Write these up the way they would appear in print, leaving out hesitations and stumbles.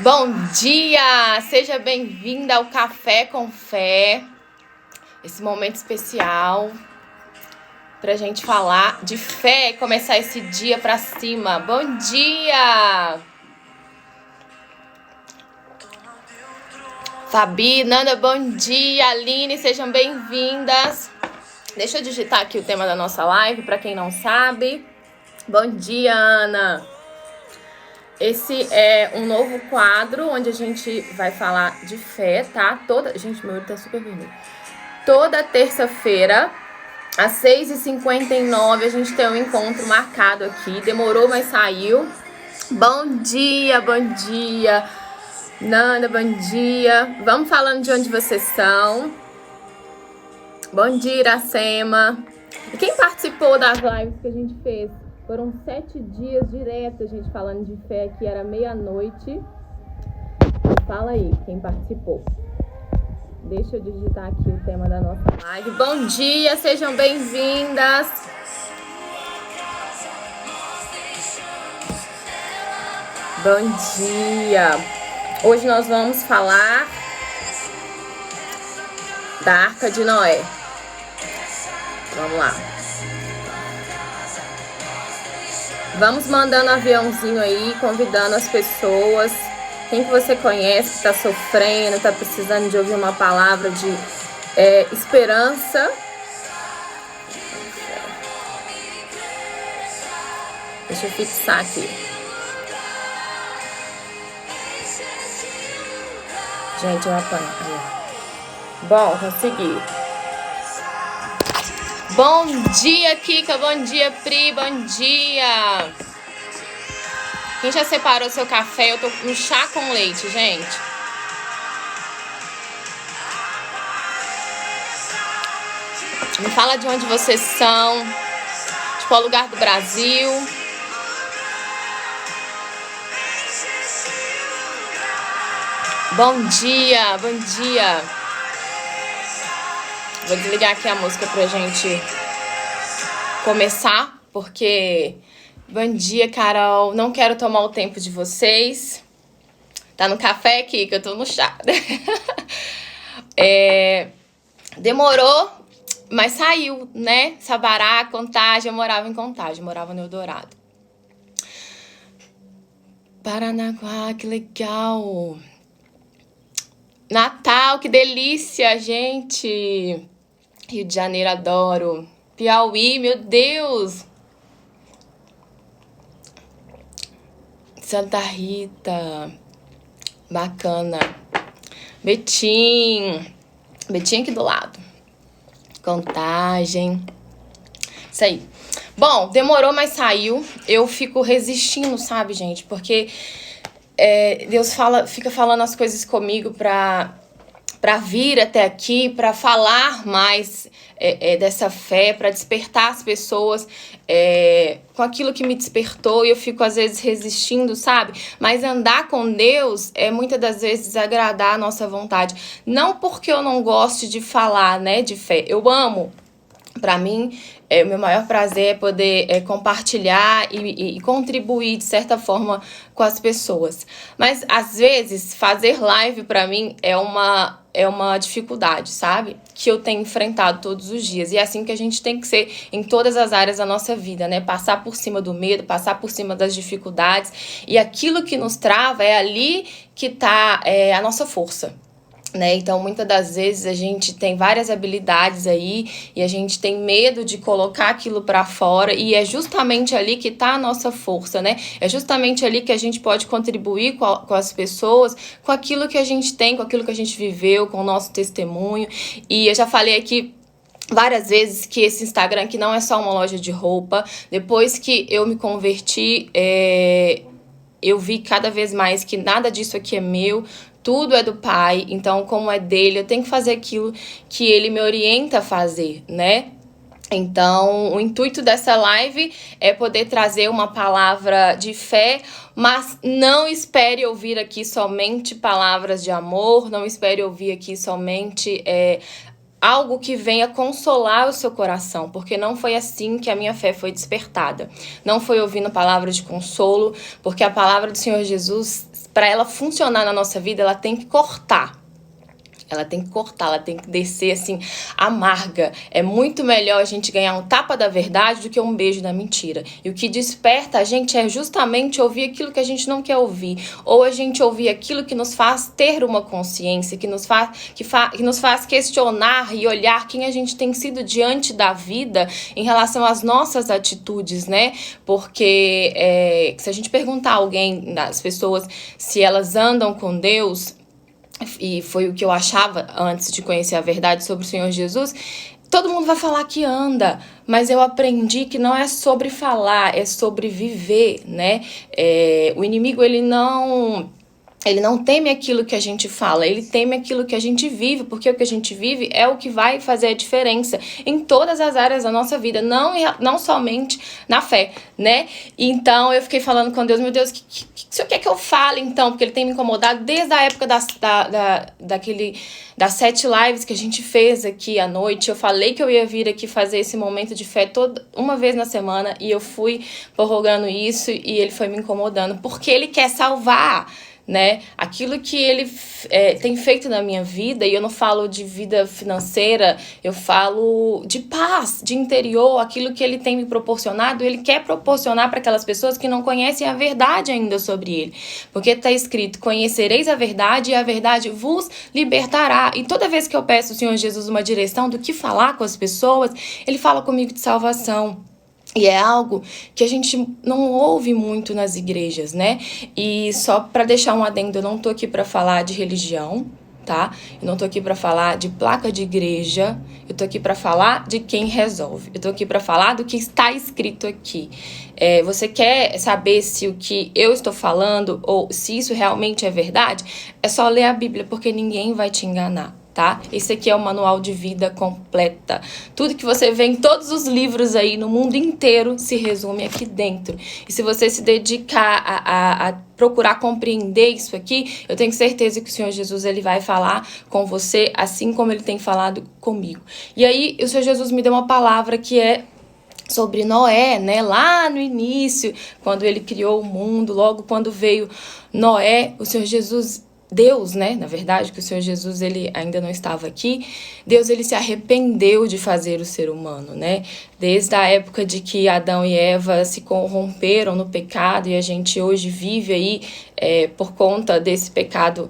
Bom dia! Seja bem-vinda ao Café com Fé, esse momento especial pra gente falar de fé e começar esse dia pra cima. Bom dia! Fabi, Nanda, bom dia! Aline, sejam bem-vindas. Deixa eu digitar aqui o tema da nossa live, pra quem não sabe. Bom dia, Ana! Esse é um novo quadro onde a gente vai falar de fé, tá? Gente, meu olho tá super vermelho. Toda terça-feira, às 6h59, a gente tem um encontro marcado aqui. Demorou, mas saiu. Bom dia, bom dia. Nanda, bom dia. Vamos falando de onde vocês são. Bom dia, Iracema. E quem participou das lives que a gente fez? Foram 7 dias direto a gente falando de fé aqui, era meia-noite. Fala aí, quem participou. Deixa eu digitar aqui o tema da nossa live. Bom dia, sejam bem-vindas. Bom dia. Hoje nós vamos falar da Arca de Noé. Vamos lá. Vamos mandando aviãozinho aí, convidando as pessoas. Quem que você conhece que tá sofrendo, tá precisando de ouvir uma palavra de esperança. Deixa eu fixar aqui. Gente, eu apanho. Bom, consegui. Bom dia, Kika. Bom dia, Pri. Bom dia. Quem já separou seu café? Eu tô com chá com leite, gente. Me fala de onde vocês são. De qual lugar do Brasil. Bom dia, bom dia. Vou desligar aqui a música pra gente começar, porque... Bom dia, Carol. Não quero tomar o tempo de vocês. Tá no café aqui, que eu tô no chá. Demorou, mas saiu, né? Sabará, Contagem. Eu morava em Contagem, morava no Eldorado. Paranaguá, que legal. Natal, que delícia, gente. Rio de Janeiro, adoro. Piauí, meu Deus. Santa Rita, bacana. Betim aqui do lado. Contagem. Isso aí. Bom, demorou, mas saiu. Eu fico resistindo, sabe, gente? Porque Deus fica falando as coisas comigo pra vir até aqui, para falar mais dessa fé, para despertar as pessoas com aquilo que me despertou, e eu fico às vezes resistindo, sabe? Mas andar com Deus é muitas das vezes agradar a nossa vontade. Não porque eu não goste de falar, né, de fé. Eu amo. Para mim, o meu maior prazer é poder compartilhar e contribuir, de certa forma, com as pessoas. Mas, às vezes, fazer live, para mim, é uma dificuldade, sabe? Que eu tenho enfrentado todos os dias. E é assim que a gente tem que ser em todas as áreas da nossa vida, né? Passar por cima do medo, passar por cima das dificuldades. E aquilo que nos trava é ali que tá a nossa força. Né? Então, muitas das vezes a gente tem várias habilidades aí e a gente tem medo de colocar aquilo para fora, e é justamente ali que tá a nossa força, né? É justamente ali que a gente pode contribuir com as pessoas, com aquilo que a gente tem, com aquilo que a gente viveu, com o nosso testemunho. E eu já falei aqui várias vezes que esse Instagram aqui não é só uma loja de roupa. Depois que eu me converti, eu vi cada vez mais que nada disso aqui é meu, tudo é do Pai. Então, como é dele, eu tenho que fazer aquilo que ele me orienta a fazer, né? Então, o intuito dessa live é poder trazer uma palavra de fé, mas não espere ouvir aqui somente palavras de amor, não espere ouvir aqui somente algo que venha consolar o seu coração, porque não foi assim que a minha fé foi despertada. Não foi ouvindo palavra de consolo, porque a palavra do Senhor Jesus, para ela funcionar na nossa vida, ela tem que cortar. Ela tem que cortar, ela tem que descer assim, amarga. É muito melhor a gente ganhar um tapa da verdade do que um beijo da mentira. E o que desperta a gente é justamente ouvir aquilo que a gente não quer ouvir. Ou a gente ouvir aquilo que nos faz ter uma consciência, que nos faz questionar e olhar quem a gente tem sido diante da vida em relação às nossas atitudes, né? Porque se a gente perguntar a alguém, as pessoas, se elas andam com Deus, e foi o que eu achava antes de conhecer a verdade sobre o Senhor Jesus, todo mundo vai falar que anda, mas eu aprendi que não é sobre falar, é sobre viver, né? O inimigo, ele não teme aquilo que a gente fala, ele teme aquilo que a gente vive, porque o que a gente vive é o que vai fazer a diferença em todas as áreas da nossa vida, não somente na fé, né? Então eu fiquei falando com Deus, meu Deus, o que o Senhor quer que eu fale então? Porque ele tem me incomodado desde a época das 7 lives que a gente fez aqui à noite. Eu falei que eu ia vir aqui fazer esse momento de fé uma vez na semana, e eu fui prorrogando isso, e ele foi me incomodando, porque ele quer salvar, né? Aquilo que ele tem feito na minha vida, e eu não falo de vida financeira, eu falo de paz, de interior, aquilo que ele tem me proporcionado, ele quer proporcionar para aquelas pessoas que não conhecem a verdade ainda sobre ele. Porque está escrito, conhecereis a verdade e a verdade vos libertará. E toda vez que eu peço ao Senhor Jesus uma direção do que falar com as pessoas, ele fala comigo de salvação. E é algo que a gente não ouve muito nas igrejas, né? E só para deixar um adendo, eu não tô aqui para falar de religião, tá? Eu não tô aqui para falar de placa de igreja, eu tô aqui para falar de quem resolve. Eu tô aqui para falar do que está escrito aqui. Você quer saber se o que eu estou falando ou se isso realmente é verdade? É só ler a Bíblia, porque ninguém vai te enganar. Tá? Esse aqui é o manual de vida completa. Tudo que você vê em todos os livros aí no mundo inteiro se resume aqui dentro. E se você se dedicar a procurar compreender isso aqui, eu tenho certeza que o Senhor Jesus, ele vai falar com você assim como ele tem falado comigo. E aí o Senhor Jesus me deu uma palavra que é sobre Noé, né? Lá no início, quando ele criou o mundo, logo quando veio Noé, o Senhor Jesus, Deus, né, na verdade, que o Senhor Jesus, ele ainda não estava aqui, Deus, ele se arrependeu de fazer o ser humano, né, desde a época de que Adão e Eva se corromperam no pecado, e a gente hoje vive aí, por conta desse pecado,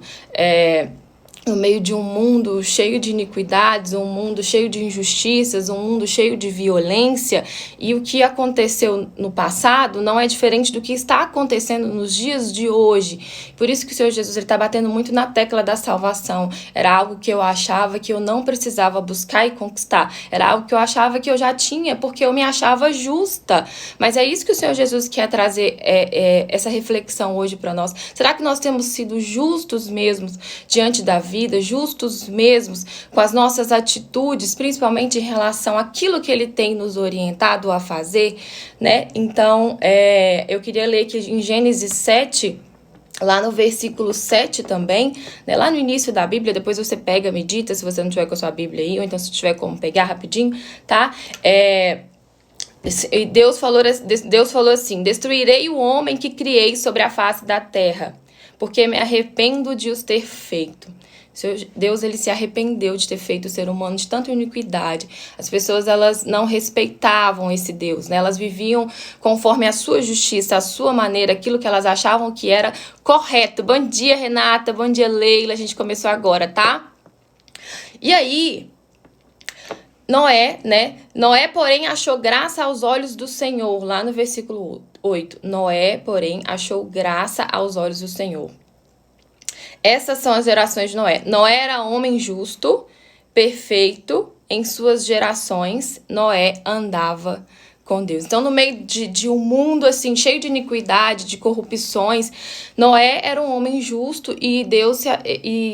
no meio de um mundo cheio de iniquidades, um mundo cheio de injustiças, um mundo cheio de violência, e o que aconteceu no passado não é diferente do que está acontecendo nos dias de hoje. Por isso que o Senhor Jesus está batendo muito na tecla da salvação. Era algo que eu achava que eu não precisava buscar e conquistar. Era algo que eu achava que eu já tinha, porque eu me achava justa. Mas é isso que o Senhor Jesus quer trazer, essa reflexão hoje para nós. Será que nós temos sido justos mesmos diante da vida, justos mesmos com as nossas atitudes, principalmente em relação àquilo que ele tem nos orientado a fazer, né? Então, eu queria ler aqui em Gênesis 7, lá no versículo 7 também, né? Lá no início da Bíblia, depois você pega, medita, se você não tiver com a sua Bíblia aí, ou então se tiver como pegar rapidinho, tá? Deus falou assim, destruirei o homem que criei sobre a face da terra, porque me arrependo de os ter feito. Deus, ele se arrependeu de ter feito o ser humano de tanta iniquidade. As pessoas, elas não respeitavam esse Deus, né? Elas viviam conforme a sua justiça, a sua maneira, aquilo que elas achavam que era correto. Bom dia, Renata. Bom dia, Leila. A gente começou agora, tá? E aí, Noé, né? Noé, porém, achou graça aos olhos do Senhor. Lá no versículo 8. Noé, porém, achou graça aos olhos do Senhor. Essas são as gerações de Noé. Noé era homem justo, perfeito em suas gerações. Noé andava com Deus. Então, no meio de um mundo assim cheio de iniquidade, de corrupções, Noé era um homem justo e Deus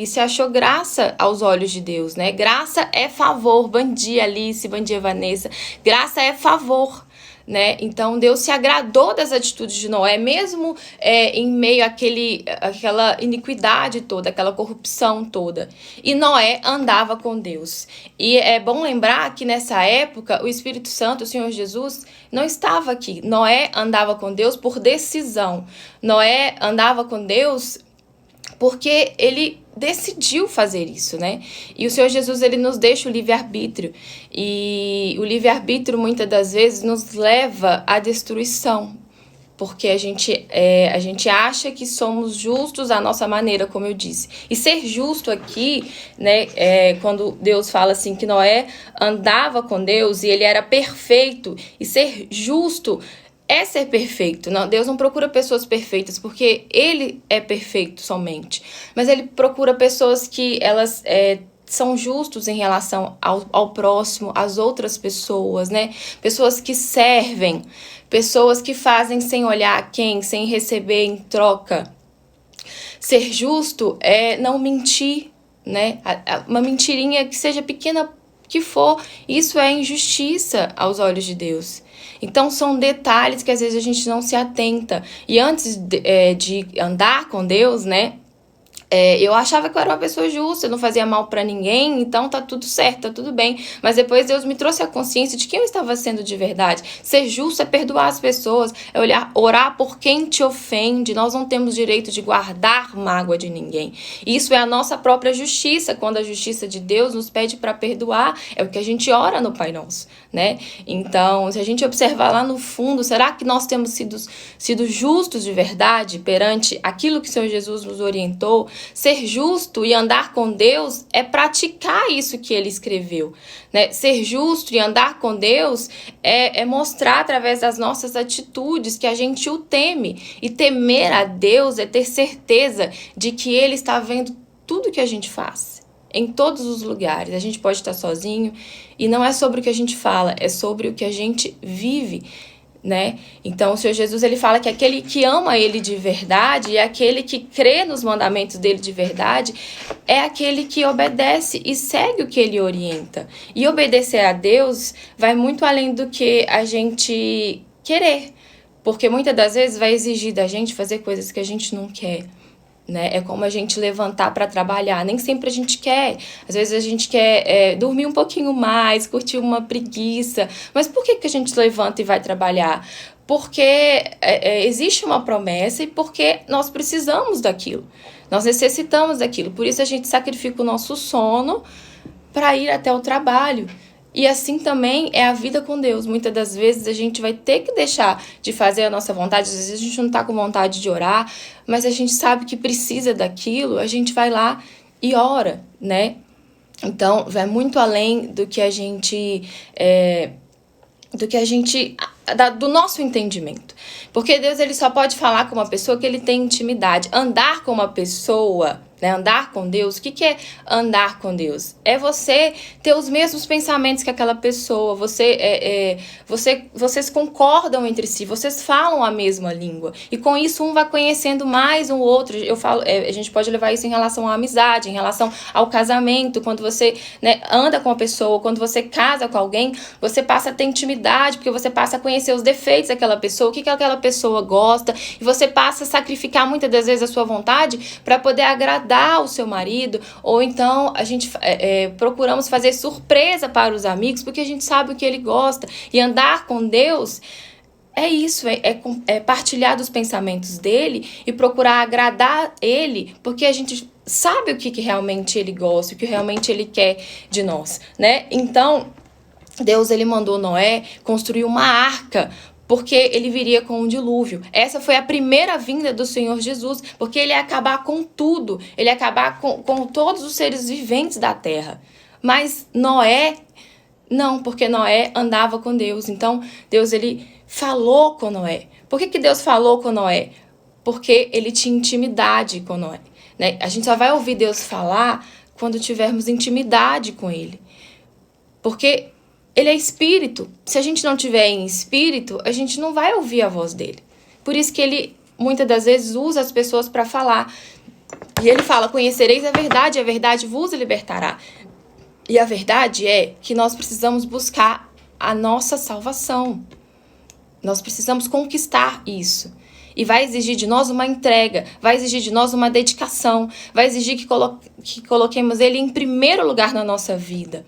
se achou graça aos olhos de Deus, né? Graça é favor. Bom dia, Alice. Bom dia, Vanessa. Graça é favor. né? Então Deus se agradou das atitudes de Noé, mesmo em meio àquela iniquidade toda, aquela corrupção toda. E Noé andava com Deus. E é bom lembrar que nessa época o Espírito Santo, o Senhor Jesus, não estava aqui. Noé andava com Deus por decisão. Noé andava com Deus porque ele decidiu fazer isso, né? E o Senhor Jesus, ele nos deixa o livre-arbítrio. E o livre-arbítrio, muitas das vezes, nos leva à destruição. Porque a gente acha que somos justos à nossa maneira, como eu disse. E ser justo aqui, né, quando Deus fala assim que Noé andava com Deus e ele era perfeito, e ser justo é ser perfeito. Não, Deus não procura pessoas perfeitas, porque Ele é perfeito somente. Mas Ele procura pessoas que elas são justos em relação ao próximo, às outras pessoas, né? Pessoas que servem, pessoas que fazem sem olhar a quem, sem receber em troca. Ser justo é não mentir, né? Uma mentirinha que seja pequena que for, isso é injustiça aos olhos de Deus. Então são detalhes que às vezes a gente não se atenta. E antes de andar com Deus, né? Eu achava que eu era uma pessoa justa, eu não fazia mal pra ninguém, então tá tudo certo, tá tudo bem. Mas depois Deus me trouxe a consciência de quem eu estava sendo de verdade. Ser justo é perdoar as pessoas, é orar por quem te ofende. Nós não temos direito de guardar mágoa de ninguém. Isso é a nossa própria justiça. Quando a justiça de Deus nos pede para perdoar, é o que a gente ora no Pai Nosso, né? Então, se a gente observar lá no fundo, será que nós temos sido justos de verdade perante aquilo que o Senhor Jesus nos orientou? Ser justo e andar com Deus é praticar isso que ele escreveu, né? Ser justo e andar com Deus é mostrar através das nossas atitudes que a gente o teme. E temer a Deus é ter certeza de que ele está vendo tudo que a gente faz, em todos os lugares. A gente pode estar sozinho e não é sobre o que a gente fala, é sobre o que a gente vive, né? Então o Senhor Jesus, ele fala que aquele que ama ele de verdade e aquele que crê nos mandamentos dele de verdade é aquele que obedece e segue o que ele orienta. E obedecer a Deus vai muito além do que a gente querer, porque muitas das vezes vai exigir da gente fazer coisas que a gente não quer, né? É como a gente levantar para trabalhar. Nem sempre a gente quer. Às vezes a gente quer dormir um pouquinho mais, curtir uma preguiça. Mas por que a gente levanta e vai trabalhar? Porque existe uma promessa e porque nós precisamos daquilo. Nós necessitamos daquilo. Por isso a gente sacrifica o nosso sono para ir até o trabalho. E assim também é a vida com Deus. Muitas das vezes a gente vai ter que deixar de fazer a nossa vontade. Às vezes a gente não está com vontade de orar, mas a gente sabe que precisa daquilo, a gente vai lá e ora, né? Então, vai muito além do que a gente... do nosso entendimento. Porque Deus, ele só pode falar com uma pessoa que ele tem intimidade. Andar com uma pessoa, né? Andar com Deus, o que é andar com Deus? É você ter os mesmos pensamentos que aquela pessoa, vocês concordam entre si, vocês falam a mesma língua, e com isso um vai conhecendo mais um outro. A gente pode levar isso em relação à amizade, em relação ao casamento. Quando você, né, anda com uma pessoa, quando você casa com alguém, você passa a ter intimidade, porque você passa a conhecer os defeitos daquela pessoa, o que aquela pessoa gosta, e você passa a sacrificar muitas das vezes a sua vontade para poder agradar o seu marido. Ou então a gente procuramos fazer surpresa para os amigos porque a gente sabe o que ele gosta. E andar com Deus é isso, é partilhar dos pensamentos dele e procurar agradar ele, porque a gente sabe o que realmente ele gosta, o que realmente ele quer de nós, né? Então Deus, ele mandou Noé construir uma arca, porque ele viria com um dilúvio. Essa foi a primeira vinda do Senhor Jesus, porque ele ia acabar com tudo, ele ia acabar com todos os seres viventes da terra. Mas Noé, não, porque Noé andava com Deus. Então, Deus, ele falou com Noé. Por que Deus falou com Noé? Porque ele tinha intimidade com Noé, né? A gente só vai ouvir Deus falar quando tivermos intimidade com ele. Porque ele é espírito. Se a gente não tiver em espírito, a gente não vai ouvir a voz dele. Por isso que ele, muitas das vezes, usa as pessoas para falar. E ele fala, conhecereis a verdade vos libertará. E a verdade é que nós precisamos buscar a nossa salvação. Nós precisamos conquistar isso. E vai exigir de nós uma entrega, vai exigir de nós uma dedicação, vai exigir que coloquemos ele em primeiro lugar na nossa vida.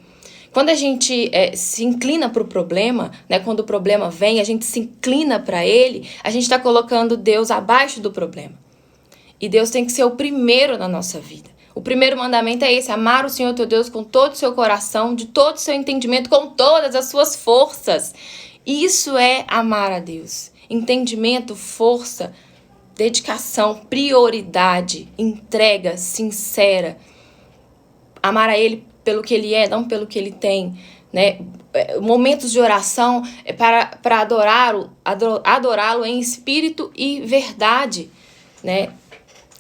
Quando a gente se inclina para o problema, né, quando o problema vem, a gente se inclina para ele, a gente está colocando Deus abaixo do problema. E Deus tem que ser o primeiro na nossa vida. O primeiro mandamento é esse: amar o Senhor teu Deus com todo o seu coração, de todo o seu entendimento, com todas as suas forças. Isso é amar a Deus. Entendimento, força, dedicação, prioridade, entrega sincera. Amar a Ele pelo que Ele é, não pelo que Ele tem, né? Momentos de oração é para adorá-lo em espírito e verdade, né?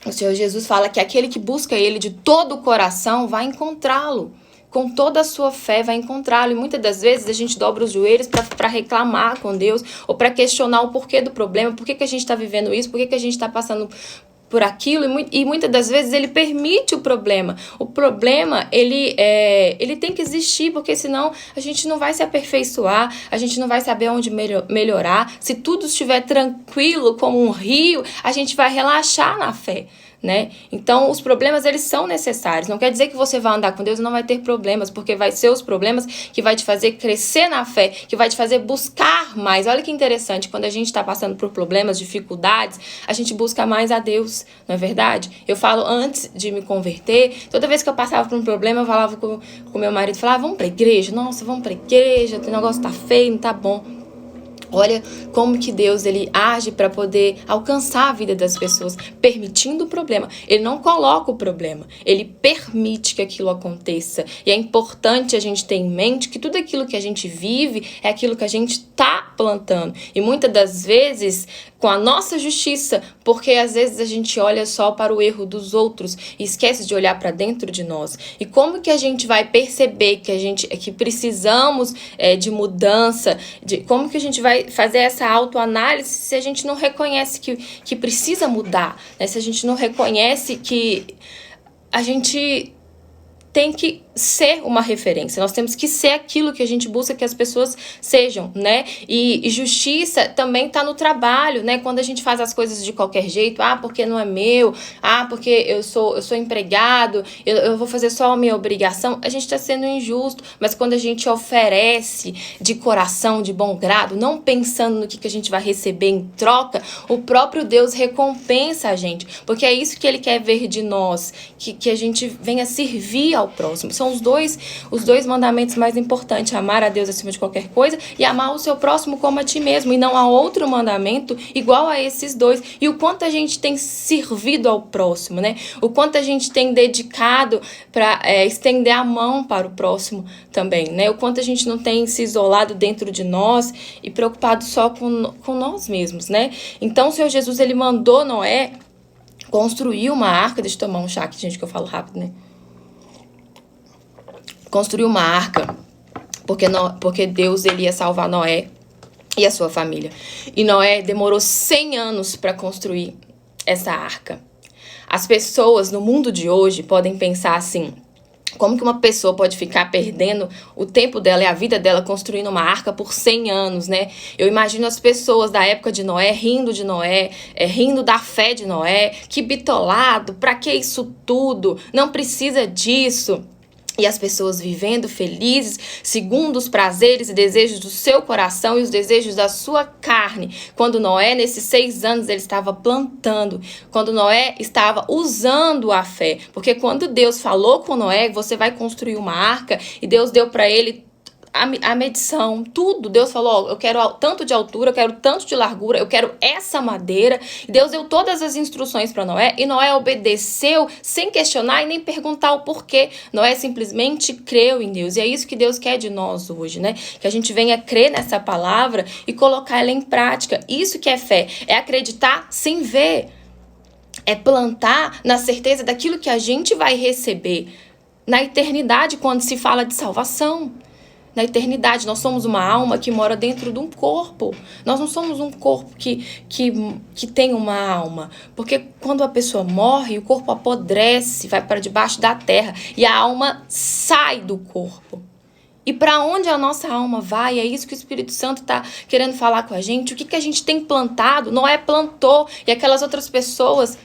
O Senhor Jesus fala que aquele que busca Ele de todo o coração vai encontrá-lo. Com toda a sua fé vai encontrá-lo. E muitas das vezes a gente dobra os joelhos para reclamar com Deus ou para questionar o porquê do problema, por que a gente está vivendo isso, por que a gente está passando por aquilo, e muitas das vezes ele permite o problema. O problema, ele tem que existir, porque senão a gente não vai se aperfeiçoar, a gente não vai saber onde melhorar. Se tudo estiver tranquilo como um rio, a gente vai relaxar na fé, né? Então, os problemas, eles são necessários. Não quer dizer que você vai andar com Deus e não vai ter problemas, porque vai ser os problemas que vai te fazer crescer na fé, que vai te fazer buscar mais. Olha que interessante, quando a gente está passando por problemas, dificuldades, a gente busca mais a Deus, não é verdade? Eu falo, antes de me converter, toda vez que eu passava por um problema, eu falava com meu marido, falava, vamos pra igreja? Nossa, vamos pra igreja, o negócio tá feio, não tá bom. Olha como que Deus, ele age para poder alcançar a vida das pessoas, permitindo o problema. Ele não coloca o problema, ele permite que aquilo aconteça. E é importante a gente ter em mente que tudo aquilo que a gente vive é aquilo que a gente está plantando. E muitas das vezes, com a nossa justiça, porque às vezes a gente olha só para o erro dos outros e esquece de olhar para dentro de nós. E como que a gente vai perceber que precisamos de mudança, como que a gente vai fazer essa autoanálise se a gente não reconhece que precisa mudar, né? Se a gente não reconhece que a gente tem que ser uma referência, nós temos que ser aquilo que a gente busca que as pessoas sejam, né? E justiça também está no trabalho, né? Quando a gente faz as coisas de qualquer jeito, porque não é meu, porque eu sou empregado, eu vou fazer só a minha obrigação, a gente está sendo injusto. Mas quando a gente oferece de coração, de bom grado, não pensando no que a gente vai receber em troca, o próprio Deus recompensa a gente, porque é isso que Ele quer ver de nós, que a gente venha servir ao próximo. São os dois mandamentos mais importantes: amar a Deus acima de qualquer coisa e amar o seu próximo como a ti mesmo. E não há outro mandamento igual a esses dois. E o quanto a gente tem servido ao próximo, né? O quanto a gente tem dedicado para estender a mão para o próximo também, né? O quanto a gente não tem se isolado dentro de nós e preocupado só com nós mesmos, né? Então o Senhor Jesus, ele mandou Noé construir uma arca. Deixa eu tomar um chá aqui, gente, que eu falo rápido, né? Construiu uma arca, porque Deus, ele ia salvar Noé e a sua família. E Noé demorou 100 anos para construir essa arca. As pessoas no mundo de hoje podem pensar assim: como que uma pessoa pode ficar perdendo o tempo dela e a vida dela construindo uma arca por 100 anos, né? Eu imagino as pessoas da época de Noé rindo de Noé, rindo da fé de Noé. Que bitolado, pra que isso tudo? Não precisa disso. E as pessoas vivendo felizes, segundo os prazeres e desejos do seu coração e os desejos da sua carne. Quando Noé, nesses 6 anos, ele estava plantando. Quando Noé estava usando a fé. Porque quando Deus falou com Noé, você vai construir uma arca, e Deus deu para ele a medição, tudo. Deus falou: eu quero tanto de altura, eu quero tanto de largura, eu quero essa madeira. E Deus deu todas as instruções para Noé, e Noé obedeceu sem questionar e nem perguntar o porquê. Noé simplesmente creu em Deus. E é isso que Deus quer de nós hoje, né? Que a gente venha crer nessa palavra e colocar ela em prática. Isso que é fé, é acreditar sem ver, é plantar na certeza daquilo que a gente vai receber na eternidade, quando se fala de salvação. Na eternidade, nós somos uma alma que mora dentro de um corpo. Nós não somos um corpo que tem uma alma. Porque quando a pessoa morre, o corpo apodrece, vai para debaixo da terra, e a alma sai do corpo. E para onde a nossa alma vai? É isso que o Espírito Santo está querendo falar com a gente. O que a gente tem plantado? Noé plantou e aquelas outras pessoas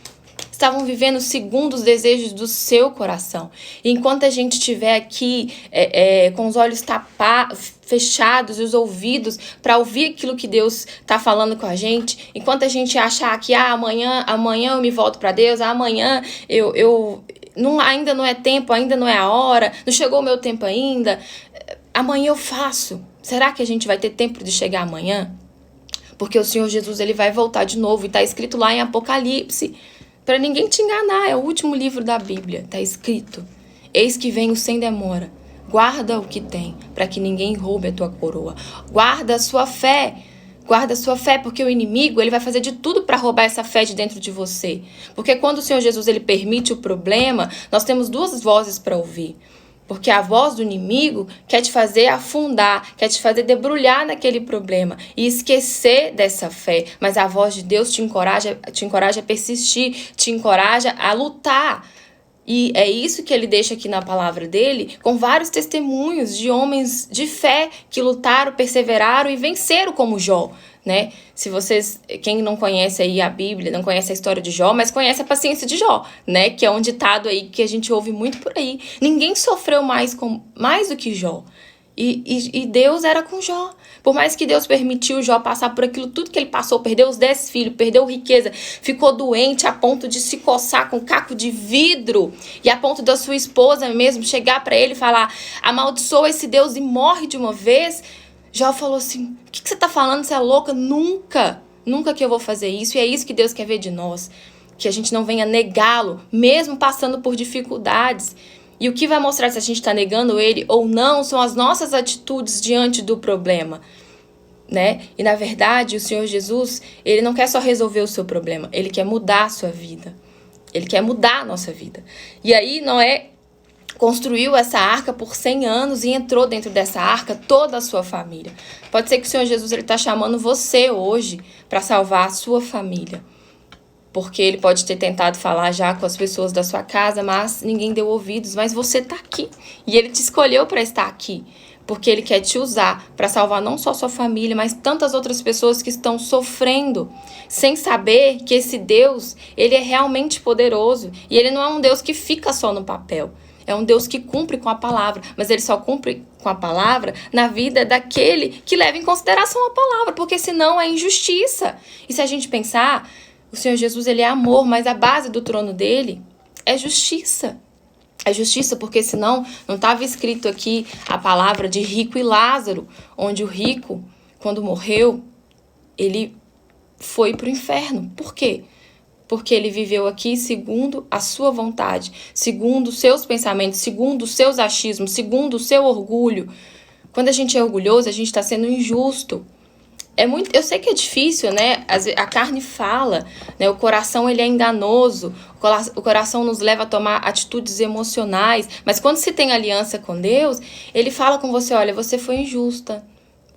estavam vivendo segundo os desejos do seu coração. E enquanto a gente estiver aqui com os olhos fechados e os ouvidos para ouvir aquilo que Deus está falando com a gente, enquanto a gente achar que amanhã eu me volto para Deus, amanhã ainda não é tempo, ainda não é a hora, não chegou o meu tempo ainda, amanhã eu faço. Será que a gente vai ter tempo de chegar amanhã? Porque o Senhor Jesus ele vai voltar de novo e está escrito lá em Apocalipse. Para ninguém te enganar, é o último livro da Bíblia, está escrito: eis que venho sem demora, guarda o que tem, para que ninguém roube a tua coroa. Guarda a sua fé, porque o inimigo ele vai fazer de tudo para roubar essa fé de dentro de você. Porque quando o Senhor Jesus ele permite o problema, nós temos duas vozes para ouvir. Porque a voz do inimigo quer te fazer afundar, quer te fazer debrulhar naquele problema e esquecer dessa fé. Mas a voz de Deus te encoraja a persistir, te encoraja a lutar. E é isso que ele deixa aqui na palavra dele, com vários testemunhos de homens de fé que lutaram, perseveraram e venceram como Jó, né? Se vocês, quem não conhece aí a Bíblia, não conhece a história de Jó, mas conhece a paciência de Jó, né? Que é um ditado aí que a gente ouve muito por aí. Ninguém sofreu mais do que Jó. E Deus era com Jó. Por mais que Deus permitiu Jó passar por aquilo tudo que ele passou, perdeu os 10 filhos, perdeu riqueza, ficou doente a ponto de se coçar com caco de vidro e a ponto da sua esposa mesmo chegar para ele e falar: amaldiçoa esse Deus e morre de uma vez. Jó falou assim: o que você tá falando? Você é louca? Nunca que eu vou fazer isso. E é isso que Deus quer ver de nós, que a gente não venha negá-lo, mesmo passando por dificuldades. E o que vai mostrar se a gente está negando ele ou não são as nossas atitudes diante do problema, né? E na verdade o Senhor Jesus, ele não quer só resolver o seu problema, ele quer mudar a sua vida, ele quer mudar a nossa vida. E aí Noé construiu essa arca por 100 anos e entrou dentro dessa arca toda a sua família. Pode ser que o Senhor Jesus está chamando você hoje para salvar a sua família. Porque ele pode ter tentado falar já com as pessoas da sua casa, mas ninguém deu ouvidos. Mas você está aqui. E ele te escolheu para estar aqui. Porque ele quer te usar para salvar não só sua família, mas tantas outras pessoas que estão sofrendo, sem saber que esse Deus, ele é realmente poderoso. E ele não é um Deus que fica só no papel. É um Deus que cumpre com a palavra. Mas ele só cumpre com a palavra na vida daquele que leva em consideração a palavra. Porque senão é injustiça. E se a gente pensar, o Senhor Jesus, ele é amor, mas a base do trono dele é justiça. É justiça porque senão não estava escrito aqui a palavra de rico e Lázaro, onde o rico, quando morreu, ele foi para o inferno. Por quê? Porque ele viveu aqui segundo a sua vontade, segundo os seus pensamentos, segundo os seus achismos, segundo o seu orgulho. Quando a gente é orgulhoso, a gente está sendo injusto. Eu sei que é difícil, né? A carne fala, né? O coração ele é enganoso, o coração nos leva a tomar atitudes emocionais, mas quando se tem aliança com Deus, ele fala com você: olha, você foi injusta.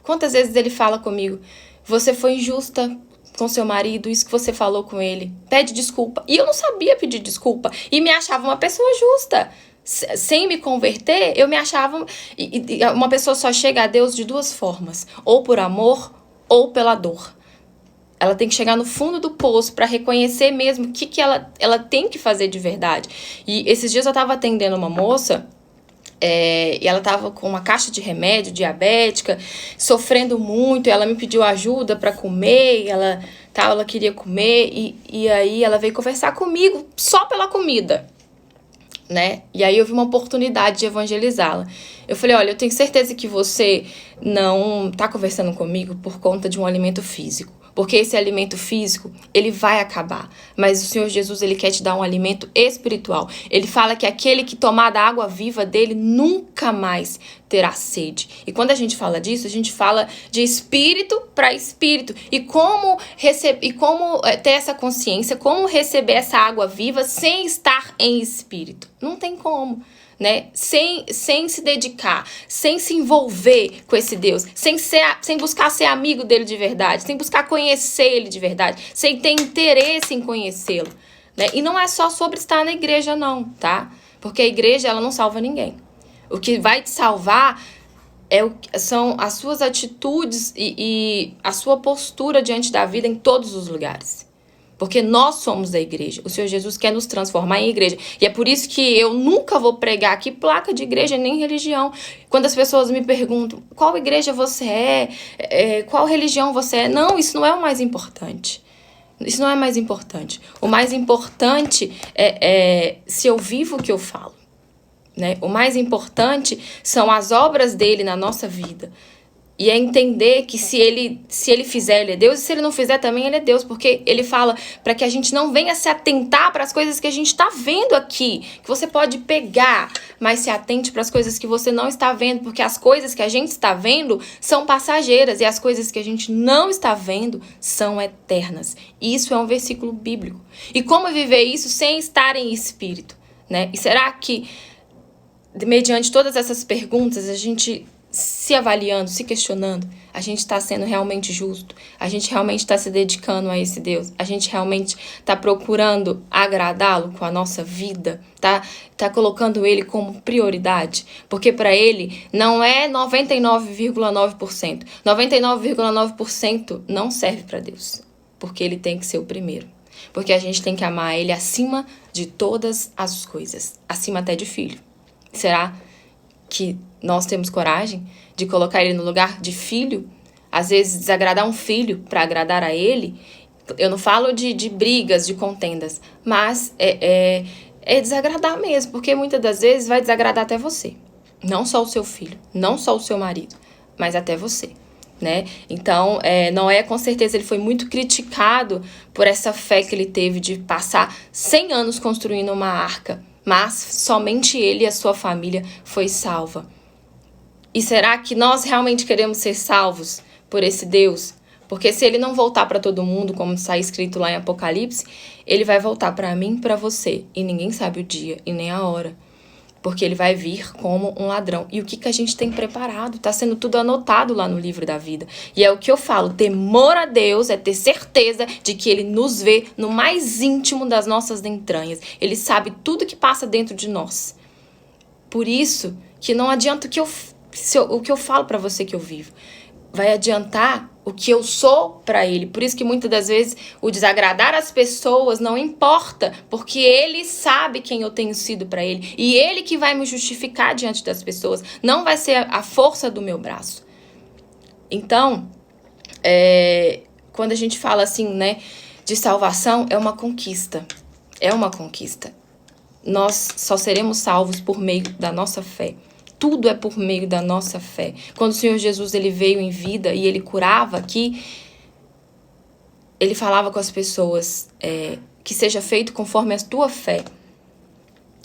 Quantas vezes ele fala comigo: você foi injusta com seu marido, isso que você falou com ele, pede desculpa. E eu não sabia pedir desculpa, e me achava uma pessoa justa. Sem me converter, eu me achava... E uma pessoa só chega a Deus de duas formas: ou por amor, ou pela dor. Ela tem que chegar no fundo do poço para reconhecer mesmo o que ela tem que fazer de verdade. E esses dias eu estava atendendo uma moça, e ela estava com uma caixa de remédio, diabética, sofrendo muito. Ela me pediu ajuda para comer, ela queria comer, e aí ela veio conversar comigo só pela comida, né? E aí eu vi uma oportunidade de evangelizá-la. Eu falei: olha, eu tenho certeza que você não tá conversando comigo por conta de um alimento físico. Porque esse alimento físico, ele vai acabar. Mas o Senhor Jesus, ele quer te dar um alimento espiritual. Ele fala que aquele que tomar da água viva dele nunca mais terá sede. E quando a gente fala disso, a gente fala de espírito para espírito. E como ter essa consciência, como receber essa água viva sem estar em espírito. Não tem como, né? Sem se dedicar, sem se envolver com esse Deus, sem buscar ser amigo dele de verdade, sem buscar conhecer ele de verdade, sem ter interesse em conhecê-lo, né? E não é só sobre estar na igreja não, tá? Porque a igreja, ela não salva ninguém. O que vai te salvar São as suas atitudes e a sua postura diante da vida em todos os lugares. Porque nós somos a igreja. O Senhor Jesus quer nos transformar em igreja. E é por isso que eu nunca vou pregar aqui placa de igreja nem religião. Quando as pessoas me perguntam qual igreja você qual religião você é, não, isso não é o mais importante. Isso não é mais importante. O mais importante é se eu vivo o que eu falo. Né? O mais importante são as obras dele na nossa vida. E é entender que se ele fizer, ele é Deus, e se ele não fizer também, ele é Deus. Porque ele fala para que a gente não venha se atentar para as coisas que a gente está vendo aqui. Que você pode pegar, mas se atente para as coisas que você não está vendo. Porque as coisas que a gente está vendo são passageiras. E as coisas que a gente não está vendo são eternas. Isso é um versículo bíblico. E como viver isso sem estar em espírito? Né? E será que, mediante todas essas perguntas, a gente se avaliando, se questionando, a gente está sendo realmente justo? A gente realmente está se dedicando a esse Deus? A gente realmente está procurando agradá-lo com a nossa vida? Tá colocando ele como prioridade? Porque para ele não é 99,9%. 99,9% não serve para Deus. Porque ele tem que ser o primeiro. Porque a gente tem que amar ele acima de todas as coisas. Acima até de filho. Será que nós temos coragem de colocar ele no lugar de filho? Às vezes desagradar um filho para agradar a ele. Eu não falo de brigas, de contendas, mas é desagradar mesmo, porque muitas das vezes vai desagradar até você. Não só o seu filho, não só o seu marido, mas até você. Né? Então, Noé, com certeza, ele foi muito criticado por essa fé que ele teve de passar 100 anos construindo uma arca. Mas somente ele e a sua família foi salva. E será que nós realmente queremos ser salvos por esse Deus? Porque se ele não voltar para todo mundo, como está escrito lá em Apocalipse, ele vai voltar para mim e para você. E ninguém sabe o dia e nem a hora. Porque ele vai vir como um ladrão. E o que a gente tem preparado? Está sendo tudo anotado lá no livro da vida. E é o que eu falo, temor a Deus é ter certeza de que ele nos vê no mais íntimo das nossas entranhas. Ele sabe tudo que passa dentro de nós. Por isso que não adianta o que eu falo para você que eu vivo. Vai adiantar o que eu sou para ele. Por isso que muitas das vezes o desagradar as pessoas não importa, porque ele sabe quem eu tenho sido para ele. E ele que vai me justificar diante das pessoas. Não vai ser a força do meu braço. Então, quando a gente fala assim, né, de salvação, é uma conquista. É uma conquista. Nós só seremos salvos por meio da nossa fé. Tudo é por meio da nossa fé. Quando o Senhor Jesus ele veio em vida e ele curava aqui, ele falava com as pessoas que seja feito conforme a tua fé.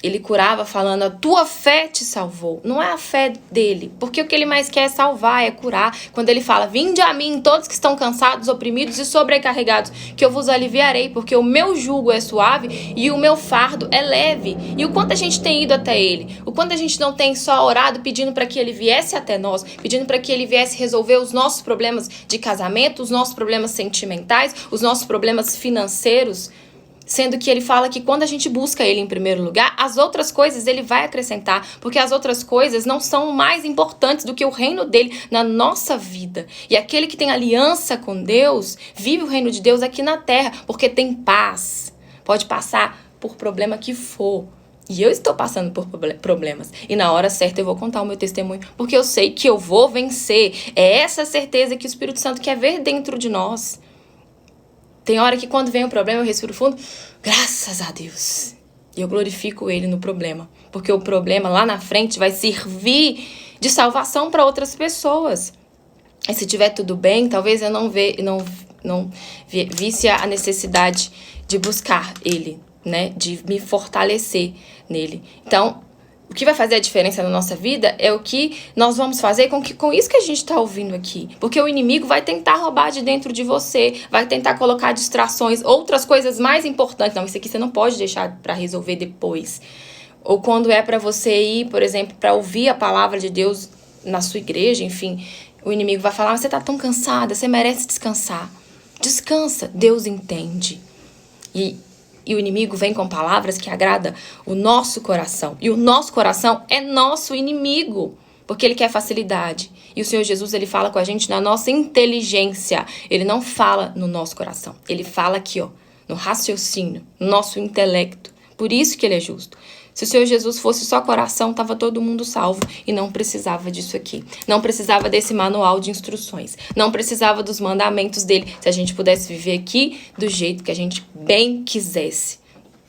Ele curava falando, a tua fé te salvou. Não é a fé dele, porque o que ele mais quer é salvar, é curar. Quando ele fala, vinde a mim todos que estão cansados, oprimidos e sobrecarregados, que eu vos aliviarei, porque o meu jugo é suave e o meu fardo é leve. E o quanto a gente tem ido até ele, o quanto a gente não tem só orado pedindo para que ele viesse até nós, pedindo para que ele viesse resolver os nossos problemas de casamento, os nossos problemas sentimentais, os nossos problemas financeiros. Sendo que ele fala que quando a gente busca ele em primeiro lugar, as outras coisas ele vai acrescentar, porque as outras coisas não são mais importantes do que o reino dele na nossa vida. E aquele que tem aliança com Deus, vive o reino de Deus aqui na terra, porque tem paz. Pode passar por problema que for. E eu estou passando por problemas. E na hora certa eu vou contar o meu testemunho, porque eu sei que eu vou vencer. É essa certeza que o Espírito Santo quer ver dentro de nós. Tem hora que quando vem o problema eu respiro fundo, graças a Deus. E eu glorifico ele no problema. Porque o problema lá na frente vai servir de salvação para outras pessoas. E se tiver tudo bem, talvez eu não visse a necessidade de buscar ele, né? De me fortalecer nele. Então, o que vai fazer a diferença na nossa vida é o que nós vamos fazer com isso que a gente está ouvindo aqui. Porque o inimigo vai tentar roubar de dentro de você, vai tentar colocar distrações, outras coisas mais importantes. Não, isso aqui você não pode deixar para resolver depois. Ou quando é para você ir, por exemplo, para ouvir a palavra de Deus na sua igreja, enfim, o inimigo vai falar, você está tão cansada, você merece descansar. Descansa, Deus entende. E o inimigo vem com palavras que agradam o nosso coração. E o nosso coração é nosso inimigo. Porque ele quer facilidade. E o Senhor Jesus, ele fala com a gente na nossa inteligência. Ele não fala no nosso coração. Ele fala aqui, ó, no raciocínio, no nosso intelecto. Por isso que ele é justo. Se o Senhor Jesus fosse só coração, estava todo mundo salvo e não precisava disso aqui. Não precisava desse manual de instruções. Não precisava dos mandamentos dele. Se a gente pudesse viver aqui do jeito que a gente bem quisesse.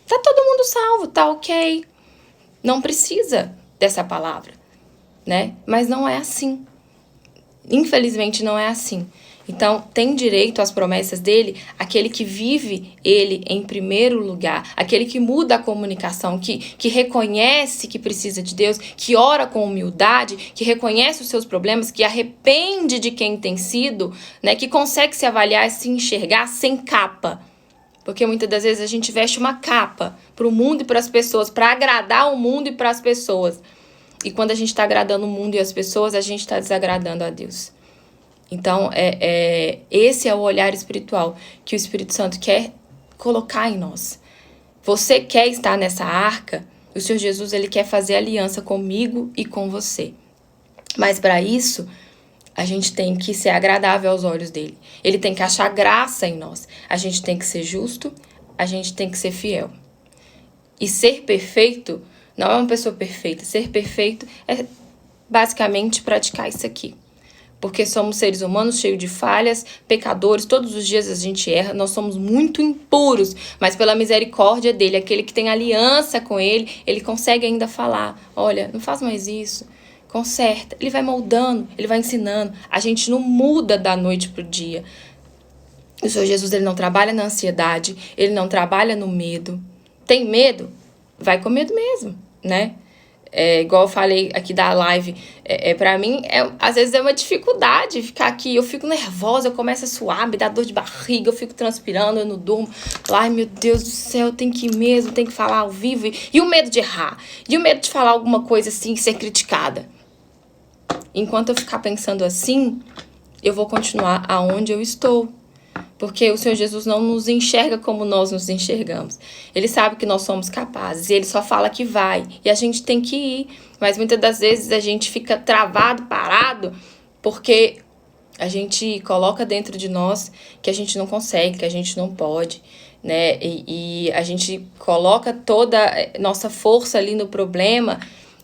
Tá todo mundo salvo, tá ok. Não precisa dessa palavra, né? Mas não é assim. Infelizmente não é assim. Então, tem direito às promessas dele aquele que vive ele em primeiro lugar, aquele que muda a comunicação, que reconhece que precisa de Deus, que ora com humildade, que reconhece os seus problemas, que arrepende de quem tem sido, né, que consegue se avaliar e se enxergar sem capa. Porque muitas das vezes a gente veste uma capa para o mundo e para as pessoas, para agradar o mundo e para as pessoas. E quando a gente está agradando o mundo e as pessoas, a gente está desagradando a Deus. Então, esse é o olhar espiritual que o Espírito Santo quer colocar em nós. Você quer estar nessa arca? O Senhor Jesus, ele quer fazer aliança comigo e com você. Mas para isso, a gente tem que ser agradável aos olhos dele. Ele tem que achar graça em nós. A gente tem que ser justo, a gente tem que ser fiel. E ser perfeito não é uma pessoa perfeita. Ser perfeito é basicamente praticar isso aqui. Porque somos seres humanos cheios de falhas, pecadores, todos os dias a gente erra, nós somos muito impuros, mas pela misericórdia dele, aquele que tem aliança com ele, ele consegue ainda falar, olha, não faz mais isso, conserta. Ele vai moldando, ele vai ensinando, a gente não muda da noite pro dia. O Senhor Jesus, ele não trabalha na ansiedade, ele não trabalha no medo. Tem medo? Vai com medo mesmo, né? Igual eu falei aqui da live, pra mim, às vezes é uma dificuldade ficar aqui. Eu fico nervosa, eu começo a suar, me dá dor de barriga, eu fico transpirando, eu não durmo. Ai, meu Deus do céu, tem que ir mesmo, tem que falar ao vivo. E o medo de errar? E o medo de falar alguma coisa assim, ser criticada? Enquanto eu ficar pensando assim, eu vou continuar aonde eu estou. Porque o Senhor Jesus não nos enxerga como nós nos enxergamos. Ele sabe que nós somos capazes e ele só fala que vai. E a gente tem que ir. Mas muitas das vezes a gente fica travado, parado, porque a gente coloca dentro de nós que a gente não consegue, que a gente não pode, né? E a gente coloca toda a nossa força ali no problema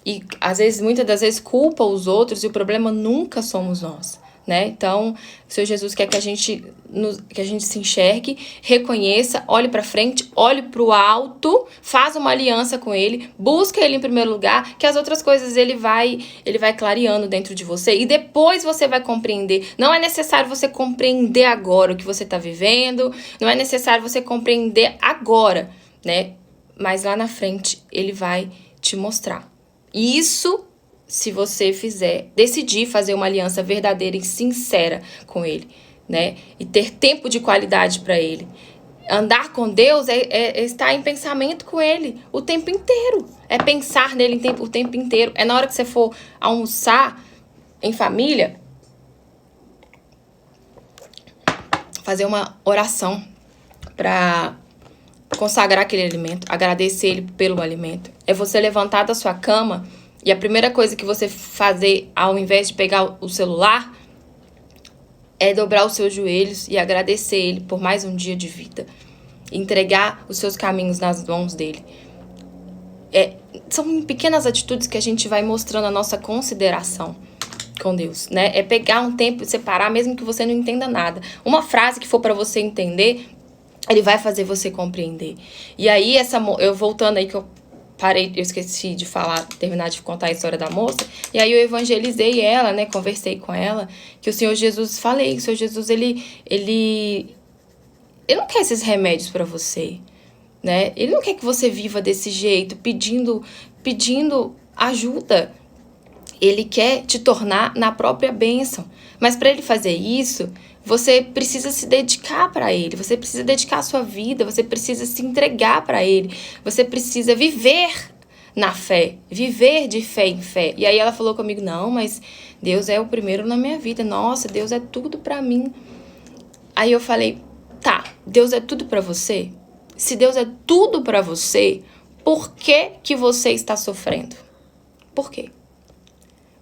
e às vezes, muitas das vezes, culpa os outros e o problema nunca somos nós. Né? Então, o Senhor Jesus quer que a gente se enxergue, reconheça, olhe para frente, olhe para o alto, faça uma aliança com ele, busca ele em primeiro lugar, que as outras coisas ele vai clareando dentro de você e depois você vai compreender. Não é necessário você compreender agora o que você está vivendo, não é necessário você compreender agora, né? Mas lá na frente ele vai te mostrar. Isso se você decidir fazer uma aliança verdadeira e sincera com ele, né? E ter tempo de qualidade para ele. Andar com Deus é estar em pensamento com ele o tempo inteiro. É pensar nele o tempo inteiro. É na hora que você for almoçar em família, fazer uma oração para consagrar aquele alimento, agradecer ele pelo alimento. É você levantar da sua cama e a primeira coisa que você fazer, ao invés de pegar o celular, é dobrar os seus joelhos e agradecer ele por mais um dia de vida. Entregar os seus caminhos nas mãos dele. São pequenas atitudes que a gente vai mostrando a nossa consideração com Deus, né? É pegar um tempo e separar, mesmo que você não entenda nada. Uma frase que for para você entender, ele vai fazer você compreender. E aí, eu voltando aí que eu esqueci de terminar de contar a história da moça, e aí eu evangelizei ela, né, conversei com ela, que o Senhor Jesus, falei, o Senhor Jesus, ele não quer esses remédios pra você, né, ele não quer que você viva desse jeito, pedindo ajuda, ele quer te tornar na própria bênção, mas para ele fazer isso, você precisa se dedicar para ele, você precisa dedicar a sua vida, você precisa se entregar para ele, você precisa viver na fé, viver de fé em fé. E aí ela falou comigo, não, mas Deus é o primeiro na minha vida, nossa, Deus é tudo para mim. Aí eu falei, tá, Deus é tudo para você? Se Deus é tudo para você, por que que você está sofrendo? Por quê?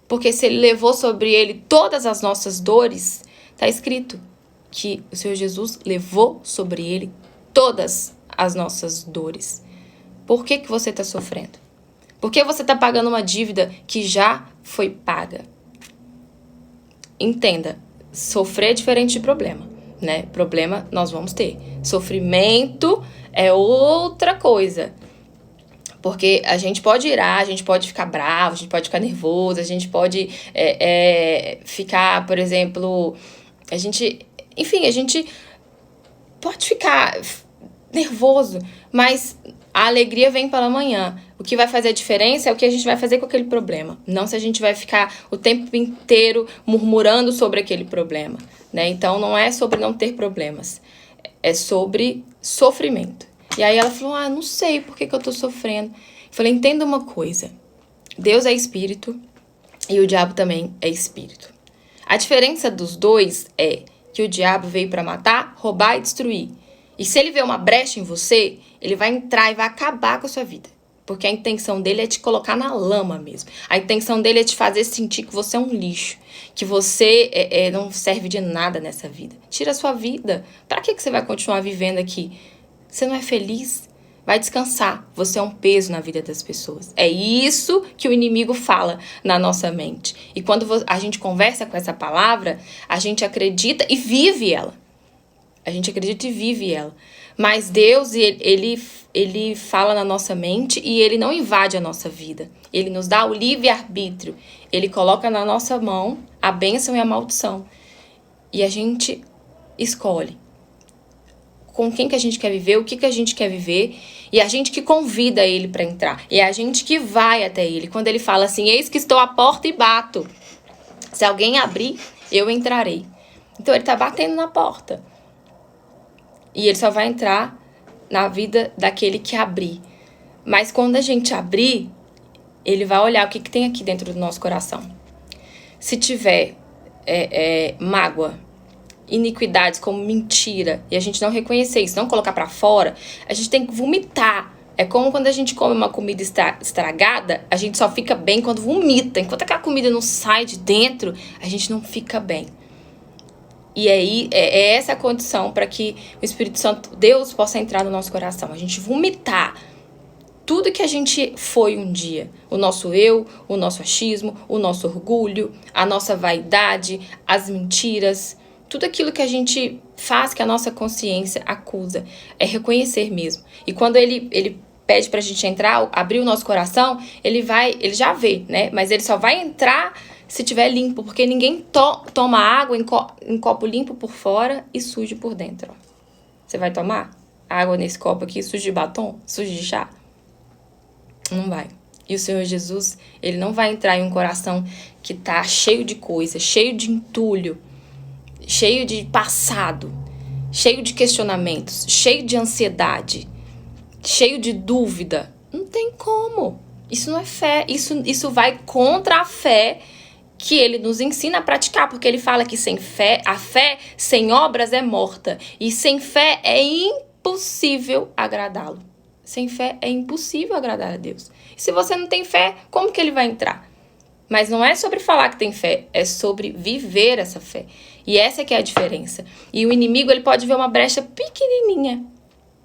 Porque se ele levou sobre ele todas as nossas dores, está escrito que o Senhor Jesus levou sobre ele todas as nossas dores. Por que você está sofrendo? Por que você está pagando uma dívida que já foi paga? Entenda, sofrer é diferente de problema, né? Problema nós vamos ter. Sofrimento é outra coisa. Porque a gente pode irar, a gente pode ficar bravo, a gente pode ficar nervoso, a gente pode ficar, por exemplo, a gente pode ficar nervoso, mas a alegria vem pela manhã. O que vai fazer a diferença é o que a gente vai fazer com aquele problema. Não se a gente vai ficar o tempo inteiro murmurando sobre aquele problema, né? Então, não é sobre não ter problemas. É sobre sofrimento. E aí ela falou, não sei por que eu tô sofrendo. Eu falei, entenda uma coisa. Deus é espírito e o diabo também é espírito. A diferença dos dois é que o diabo veio para matar, roubar e destruir. E se ele vê uma brecha em você, ele vai entrar e vai acabar com a sua vida. Porque a intenção dele é te colocar na lama mesmo. A intenção dele é te fazer sentir que você é um lixo. Que você não serve de nada nessa vida. Tira a sua vida. Para que você vai continuar vivendo aqui? Você não é feliz? Vai descansar. Você é um peso na vida das pessoas. É isso que o inimigo fala na nossa mente. E quando a gente conversa com essa palavra, a gente acredita e vive ela. A gente acredita e vive ela. Mas Deus, ele fala na nossa mente e ele não invade a nossa vida. Ele nos dá o livre-arbítrio. Ele coloca na nossa mão a bênção e a maldição. E a gente escolhe com quem que a gente quer viver, o que a gente quer viver. E a gente que convida ele para entrar. E é a gente que vai até ele. Quando ele fala assim, eis que estou à porta e bato. Se alguém abrir, eu entrarei. Então ele está batendo na porta. E ele só vai entrar na vida daquele que abrir. Mas quando a gente abrir, ele vai olhar o que tem aqui dentro do nosso coração. Se tiver mágoa, iniquidades como mentira, e a gente não reconhecer isso, não colocar pra fora, a gente tem que vomitar. É como quando a gente come uma comida estragada, a gente só fica bem quando vomita. Enquanto aquela comida não sai de dentro, a gente não fica bem. E aí, é essa a condição para que o Espírito Santo, Deus, possa entrar no nosso coração. A gente vomitar tudo que a gente foi um dia. O nosso eu, o nosso achismo, o nosso orgulho, a nossa vaidade, as mentiras. Tudo aquilo que a gente faz, que a nossa consciência acusa. É reconhecer mesmo. E quando ele pede pra gente entrar, abrir o nosso coração, ele já vê, né? Mas ele só vai entrar se tiver limpo, porque ninguém toma água em copo limpo por fora e sujo por dentro. Ó. Você vai tomar água nesse copo aqui sujo de batom, sujo de chá? Não vai. E o Senhor Jesus, ele não vai entrar em um coração que tá cheio de coisa, cheio de entulho, cheio de passado, cheio de questionamentos, cheio de ansiedade, cheio de dúvida. Não tem como. Isso não é fé. Isso vai contra a fé que ele nos ensina a praticar, porque ele fala que sem fé, a fé sem obras é morta. E sem fé é impossível agradá-lo. Sem fé é impossível agradar a Deus. E se você não tem fé, como que ele vai entrar? Mas não é sobre falar que tem fé, é sobre viver essa fé. E essa que é a diferença. E o inimigo, ele pode ver uma brecha pequenininha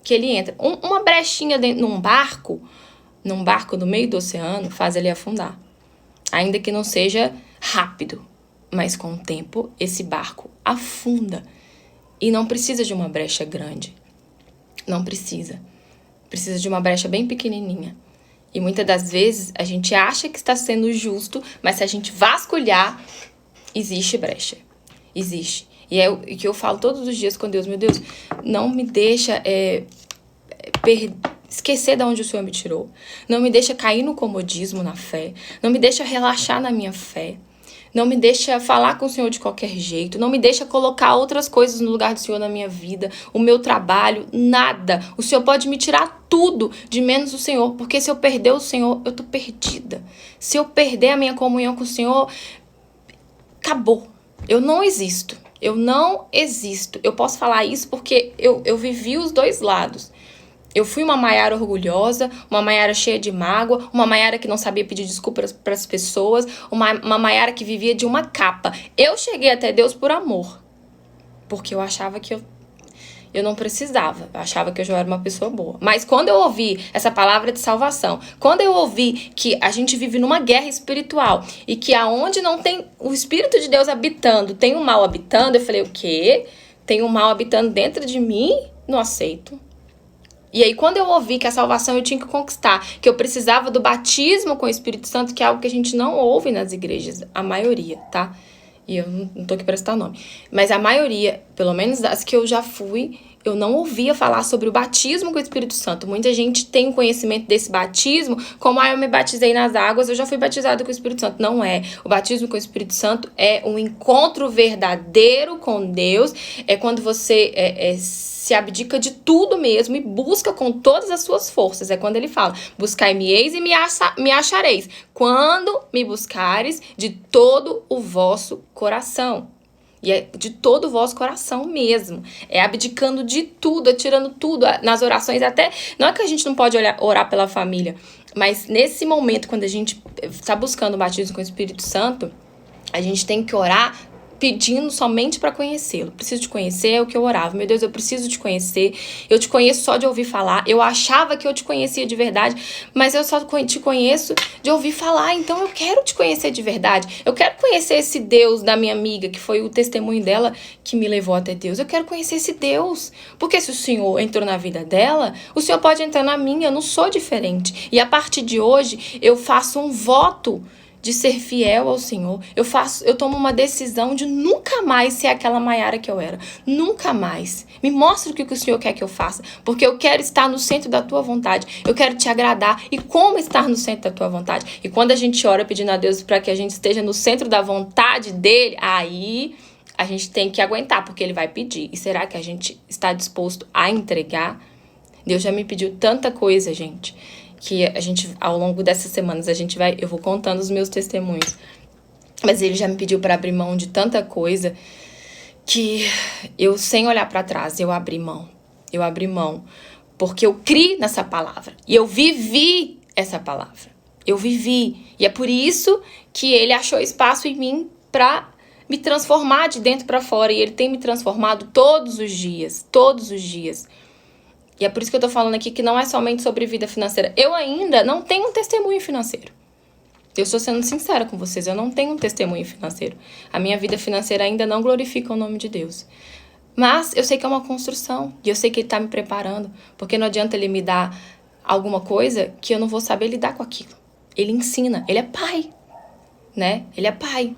que ele entra. Uma brechinha num barco no meio do oceano, faz ele afundar. Ainda que não seja rápido, mas com o tempo esse barco afunda. E não precisa de uma brecha grande. Não precisa. Precisa de uma brecha bem pequenininha. E muitas das vezes a gente acha que está sendo justo, mas se a gente vasculhar, existe brecha. Existe. E é o que eu falo todos os dias com Deus. Meu Deus, não me deixa esquecer de onde o Senhor me tirou. Não me deixa cair no comodismo na fé. Não me deixa relaxar na minha fé. Não me deixa falar com o Senhor de qualquer jeito. Não me deixa colocar outras coisas no lugar do Senhor na minha vida. O meu trabalho, nada. O Senhor pode me tirar tudo, de menos o Senhor. Porque se eu perder o Senhor, eu tô perdida. Se eu perder a minha comunhão com o Senhor, acabou. Eu não existo. Eu não existo. Eu posso falar isso porque eu vivi os dois lados. Eu fui uma Maiara orgulhosa, uma Maiara cheia de mágoa, uma Maiara que não sabia pedir desculpas para as pessoas, uma Maiara que vivia de uma capa. Eu cheguei até Deus por amor, porque eu achava que eu não precisava, eu achava que eu já era uma pessoa boa. Mas quando eu ouvi essa palavra de salvação, quando eu ouvi que a gente vive numa guerra espiritual e que aonde não tem o Espírito de Deus habitando, tem o mal habitando, eu falei, o quê? Tem o mal habitando dentro de mim? Não aceito. E aí, quando eu ouvi que a salvação eu tinha que conquistar, que eu precisava do batismo com o Espírito Santo, que é algo que a gente não ouve nas igrejas, a maioria, tá? E eu não tô aqui pra citar nome. Mas a maioria, pelo menos das que eu já fui, eu não ouvia falar sobre o batismo com o Espírito Santo. Muita gente tem o conhecimento desse batismo, como eu me batizei nas águas, eu já fui batizada com o Espírito Santo. Não é. O batismo com o Espírito Santo é um encontro verdadeiro com Deus. É quando você se abdica de tudo mesmo e busca com todas as suas forças. É quando ele fala, buscai-me-eis e me achareis, quando me buscares de todo o vosso coração. E é de todo o vosso coração mesmo. É abdicando de tudo, é tirando tudo. Nas orações até... Não é que a gente não pode orar pela família, mas nesse momento, quando a gente está buscando o batismo com o Espírito Santo, a gente tem que orar pedindo somente para conhecê-lo. Preciso te conhecer, é o que eu orava. Meu Deus, eu preciso te conhecer. Eu te conheço só de ouvir falar. Eu achava que eu te conhecia de verdade, mas eu só te conheço de ouvir falar. Então eu quero te conhecer de verdade. Eu quero conhecer esse Deus da minha amiga, que foi o testemunho dela que me levou até Deus. Eu quero conhecer esse Deus. Porque se o Senhor entrou na vida dela, o Senhor pode entrar na minha. Eu não sou diferente. E a partir de hoje, eu faço um voto de ser fiel ao Senhor. Eu tomo uma decisão de nunca mais ser aquela Maiara que eu era. Nunca mais. Me mostra o que o Senhor quer que eu faça, porque eu quero estar no centro da tua vontade. Eu quero te agradar. E como estar no centro da tua vontade? E quando a gente ora pedindo a Deus para que a gente esteja no centro da vontade dele, aí a gente tem que aguentar, porque ele vai pedir. E será que a gente está disposto a entregar? Deus já me pediu tanta coisa, gente, que a gente, ao longo dessas semanas, eu vou contando os meus testemunhos. Mas ele já me pediu para abrir mão de tanta coisa que eu, sem olhar para trás, eu abri mão. Eu abri mão porque eu criei nessa palavra. E eu vivi essa palavra. Eu vivi. E é por isso que ele achou espaço em mim para me transformar de dentro para fora. E ele tem me transformado todos os dias. Todos os dias. E é por isso que eu tô falando aqui que não é somente sobre vida financeira. Eu ainda não tenho um testemunho financeiro. Eu estou sendo sincera com vocês, eu não tenho um testemunho financeiro. A minha vida financeira ainda não glorifica o nome de Deus. Mas eu sei que é uma construção. E eu sei que ele tá me preparando. Porque não adianta ele me dar alguma coisa que eu não vou saber lidar com aquilo. Ele ensina, ele é pai, né? Ele é pai.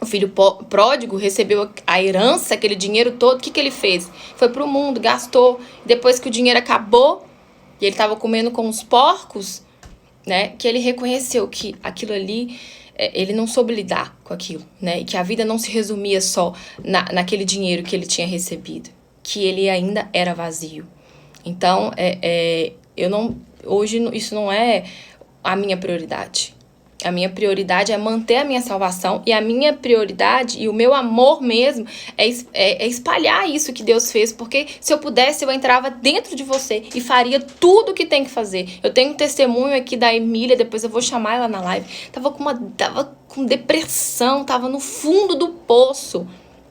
O filho pródigo recebeu a herança, aquele dinheiro todo. O que ele fez? Foi pro mundo, gastou. Depois que o dinheiro acabou e ele estava comendo com os porcos, né? Que ele reconheceu que aquilo ali, ele não soube lidar com aquilo, né? E que a vida não se resumia só naquele dinheiro que ele tinha recebido. Que ele ainda era vazio. Então, hoje isso não é a minha prioridade. A minha prioridade é manter a minha salvação e a minha prioridade e o meu amor mesmo é espalhar isso que Deus fez, porque se eu pudesse eu entrava dentro de você e faria tudo o que tem que fazer. Eu tenho um testemunho aqui da Emília, depois eu vou chamar ela na live, tava com depressão, tava no fundo do poço.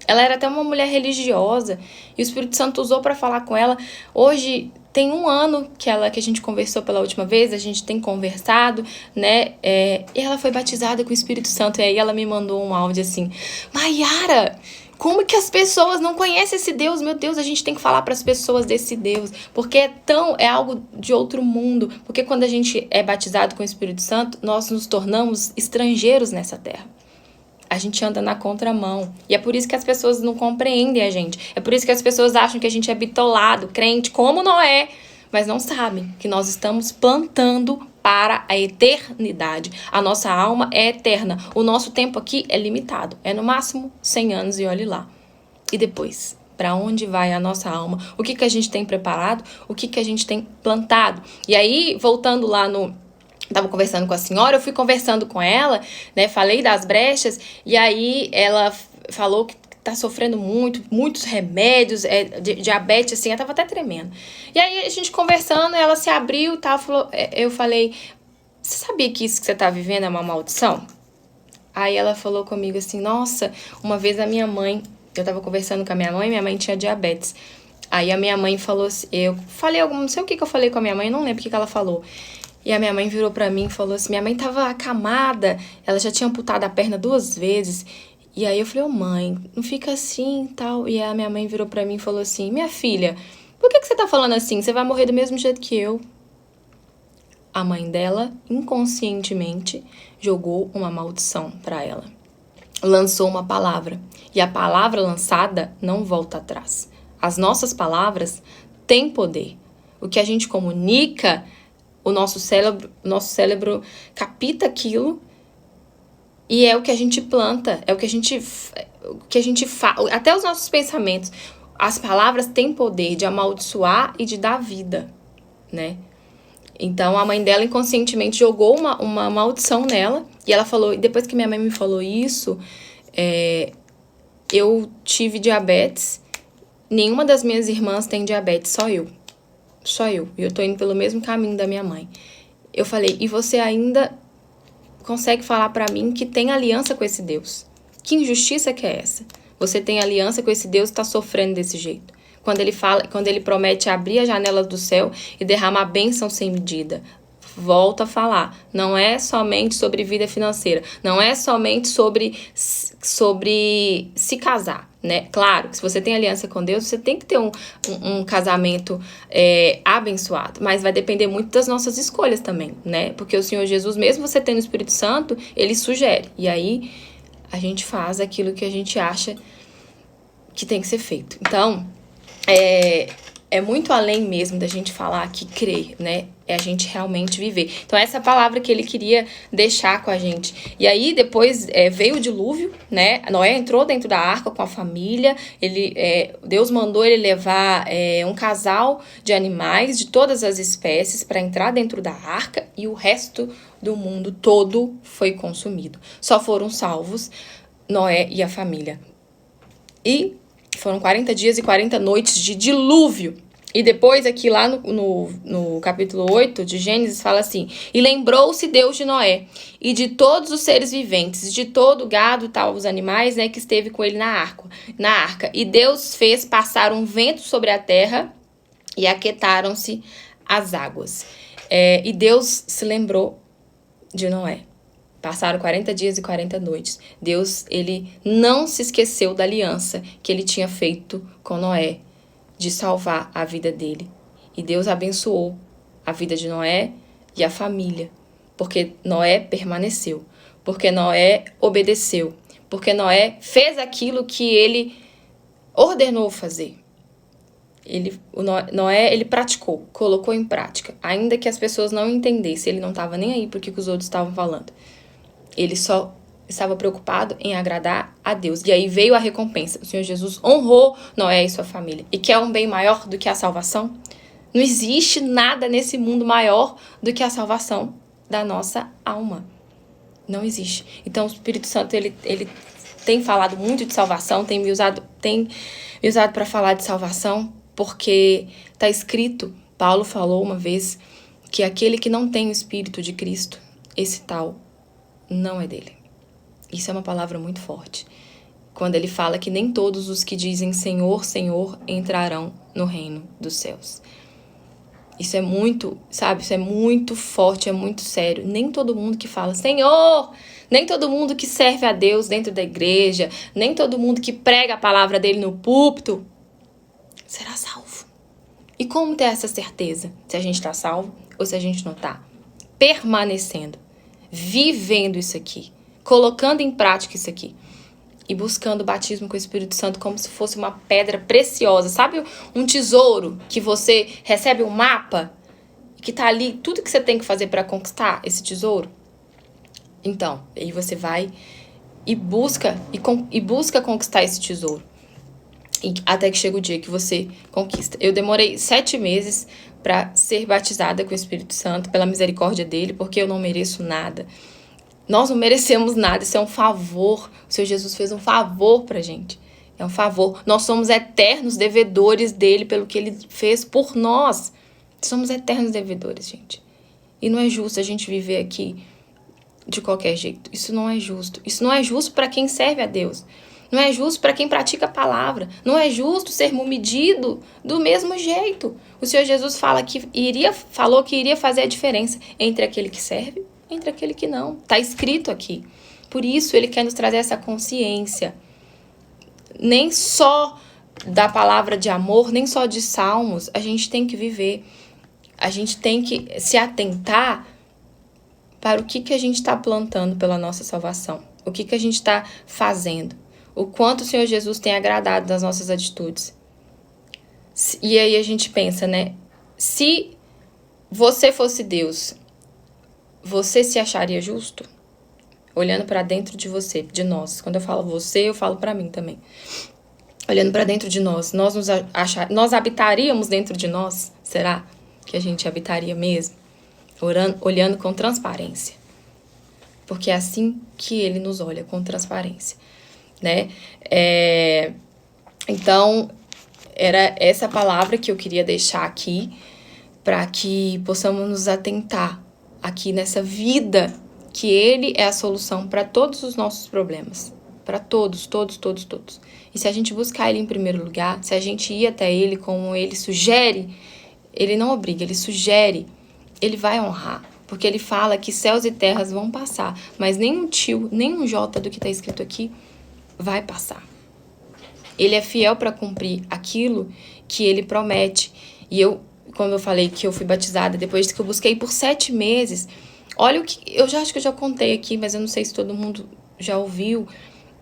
Ela era até uma mulher religiosa e o Espírito Santo usou para falar com ela. Hoje tem 1 ano que a gente conversou pela última vez, a gente tem conversado, né? E ela foi batizada com o Espírito Santo. E aí ela me mandou um áudio assim: Maiara, como que as pessoas não conhecem esse Deus? Meu Deus, a gente tem que falar para as pessoas desse Deus, porque é algo de outro mundo. Porque quando a gente é batizado com o Espírito Santo, nós nos tornamos estrangeiros nessa terra. A gente anda na contramão. E é por isso que as pessoas não compreendem a gente. É por isso que as pessoas acham que a gente é bitolado, crente, como Noé. Mas não sabem que nós estamos plantando para a eternidade. A nossa alma é eterna. O nosso tempo aqui é limitado. É no máximo 100 anos e olhe lá. E depois? Para onde vai a nossa alma? O que a gente tem preparado? O que a gente tem plantado? E aí, voltando lá Tava conversando com a senhora, eu fui conversando com ela, né? Falei das brechas, e aí ela falou que tá sofrendo muitos remédios, diabetes, assim, ela tava até tremendo. E aí a gente conversando, ela se abriu e tal, eu falei, você sabia que isso que você tá vivendo é uma maldição? Aí ela falou comigo assim, nossa, uma vez eu tava conversando com a minha mãe tinha diabetes. Aí a minha mãe falou assim, não sei o que eu falei com a minha mãe, não lembro o que ela falou. E a minha mãe virou pra mim e falou assim, minha mãe tava acamada, ela já tinha amputado a perna 2 vezes. E aí eu falei, mãe, não fica assim e tal. E a minha mãe virou pra mim e falou assim, minha filha, por que você tá falando assim? Você vai morrer do mesmo jeito que eu. A mãe dela, inconscientemente, jogou uma maldição pra ela. Lançou uma palavra. E a palavra lançada não volta atrás. As nossas palavras têm poder. O que a gente comunica, o nosso cérebro capta aquilo e é o que a gente planta, é o que a gente fala, até os nossos pensamentos. As palavras têm poder de amaldiçoar e de dar vida, né? Então, a mãe dela inconscientemente jogou uma maldição nela. E ela falou, depois que minha mãe me falou isso, eu tive diabetes. Nenhuma das minhas irmãs tem diabetes, só eu. Só eu. E eu tô indo pelo mesmo caminho da minha mãe. Eu falei, e você ainda consegue falar pra mim que tem aliança com esse Deus? Que injustiça que é essa? Você tem aliança com esse Deus e tá sofrendo desse jeito. Quando ele promete abrir as janelas do céu e derramar bênção sem medida. Volto a falar, não é somente sobre vida financeira, não é somente sobre se casar, né? Claro que se você tem aliança com Deus, você tem que ter um casamento abençoado, mas vai depender muito das nossas escolhas também, né? Porque o Senhor Jesus, mesmo você tendo o Espírito Santo, ele sugere, e aí a gente faz aquilo que a gente acha que tem que ser feito. Então, é muito além mesmo da gente falar que crer, né? É a gente realmente viver. Então, essa é a palavra que ele queria deixar com a gente. E aí, depois veio o dilúvio, né? Noé entrou dentro da arca com a família. Deus mandou ele levar um casal de animais de todas as espécies para entrar dentro da arca. E o resto do mundo todo foi consumido. Só foram salvos Noé e a família. E foram 40 dias e 40 noites de dilúvio. E depois aqui lá no capítulo 8 de Gênesis fala assim, e lembrou-se Deus de Noé e de todos os seres viventes, de todo o gado, tal, os animais, né, que esteve com ele na arca. E Deus fez passar um vento sobre a terra e aquietaram-se as águas. E Deus se lembrou de Noé. Passaram 40 dias e 40 noites. Deus, ele não se esqueceu da aliança que ele tinha feito com Noé, de salvar a vida dele. E Deus abençoou a vida de Noé e a família, porque Noé permaneceu, porque Noé obedeceu, porque Noé fez aquilo que ele ordenou fazer. Noé, ele praticou, colocou em prática, ainda que as pessoas não entendessem, ele não estava nem aí porque os outros estavam falando. Ele só estava preocupado em agradar a Deus. E aí veio a recompensa. O Senhor Jesus honrou Noé e sua família. E quer um bem maior do que a salvação? Não existe nada nesse mundo maior do que a salvação da nossa alma. Não existe. Então o Espírito Santo, ele tem falado muito de salvação, tem me usado para falar de salvação, porque está escrito, Paulo falou uma vez, que aquele que não tem o Espírito de Cristo, esse tal não é dele. Isso é uma palavra muito forte. Quando ele fala que nem todos os que dizem Senhor, Senhor entrarão no reino dos céus. Isso é muito, sabe? Isso é muito forte, é muito sério. Nem todo mundo que fala Senhor, nem todo mundo que serve a Deus dentro da igreja, nem todo mundo que prega a palavra dele no púlpito será salvo. E como ter essa certeza? Se a gente está salvo ou se a gente não está? Permanecendo, vivendo isso aqui, colocando em prática isso aqui e buscando o batismo com o Espírito Santo como se fosse uma pedra preciosa. Sabe um tesouro que você recebe um mapa e que tá ali tudo que você tem que fazer para conquistar esse tesouro? Então, aí você vai e busca conquistar esse tesouro. E até que chega o dia que você conquista. Eu demorei 7 meses para ser batizada com o Espírito Santo pela misericórdia dele, porque eu não mereço nada. Nós não merecemos nada, isso é um favor. O Senhor Jesus fez um favor pra gente. É um favor. Nós somos eternos devedores dele pelo que ele fez por nós. Somos eternos devedores, gente. E não é justo a gente viver aqui de qualquer jeito. Isso não é justo. Isso não é justo para quem serve a Deus. Não é justo para quem pratica a palavra. Não é justo sermos medidos do mesmo jeito. O Senhor Jesus falou que iria fazer a diferença entre aquele que serve e entre aquele que não. Está escrito aqui. Por isso ele quer nos trazer essa consciência. Nem só da palavra de amor, nem só de salmos, a gente tem que viver. A gente tem que se atentar para o que a gente está plantando pela nossa salvação. O que a gente está fazendo. O quanto o Senhor Jesus tem agradado das nossas atitudes. E aí a gente pensa, né? Se você fosse Deus, você se acharia justo? Olhando para dentro de você, de nós. Quando eu falo você, eu falo para mim também. Olhando para dentro de nós, nós habitaríamos dentro de nós? Será que a gente habitaria mesmo? Olhando com transparência. Porque é assim que ele nos olha, com transparência. Né? Então, era essa palavra que eu queria deixar aqui, para que possamos nos atentar aqui nessa vida, que ele é a solução para todos os nossos problemas. Para todos. E se a gente buscar ele em primeiro lugar, se a gente ir até ele como ele sugere, ele não obriga, ele sugere, ele vai honrar. Porque ele fala que céus e terras vão passar, mas nem um tio, nem um jota do que está escrito aqui vai passar. Ele é fiel para cumprir aquilo que ele promete. E como eu falei que eu fui batizada depois que eu busquei por 7 meses, olha o que... acho que eu já contei aqui, mas eu não sei se todo mundo já ouviu.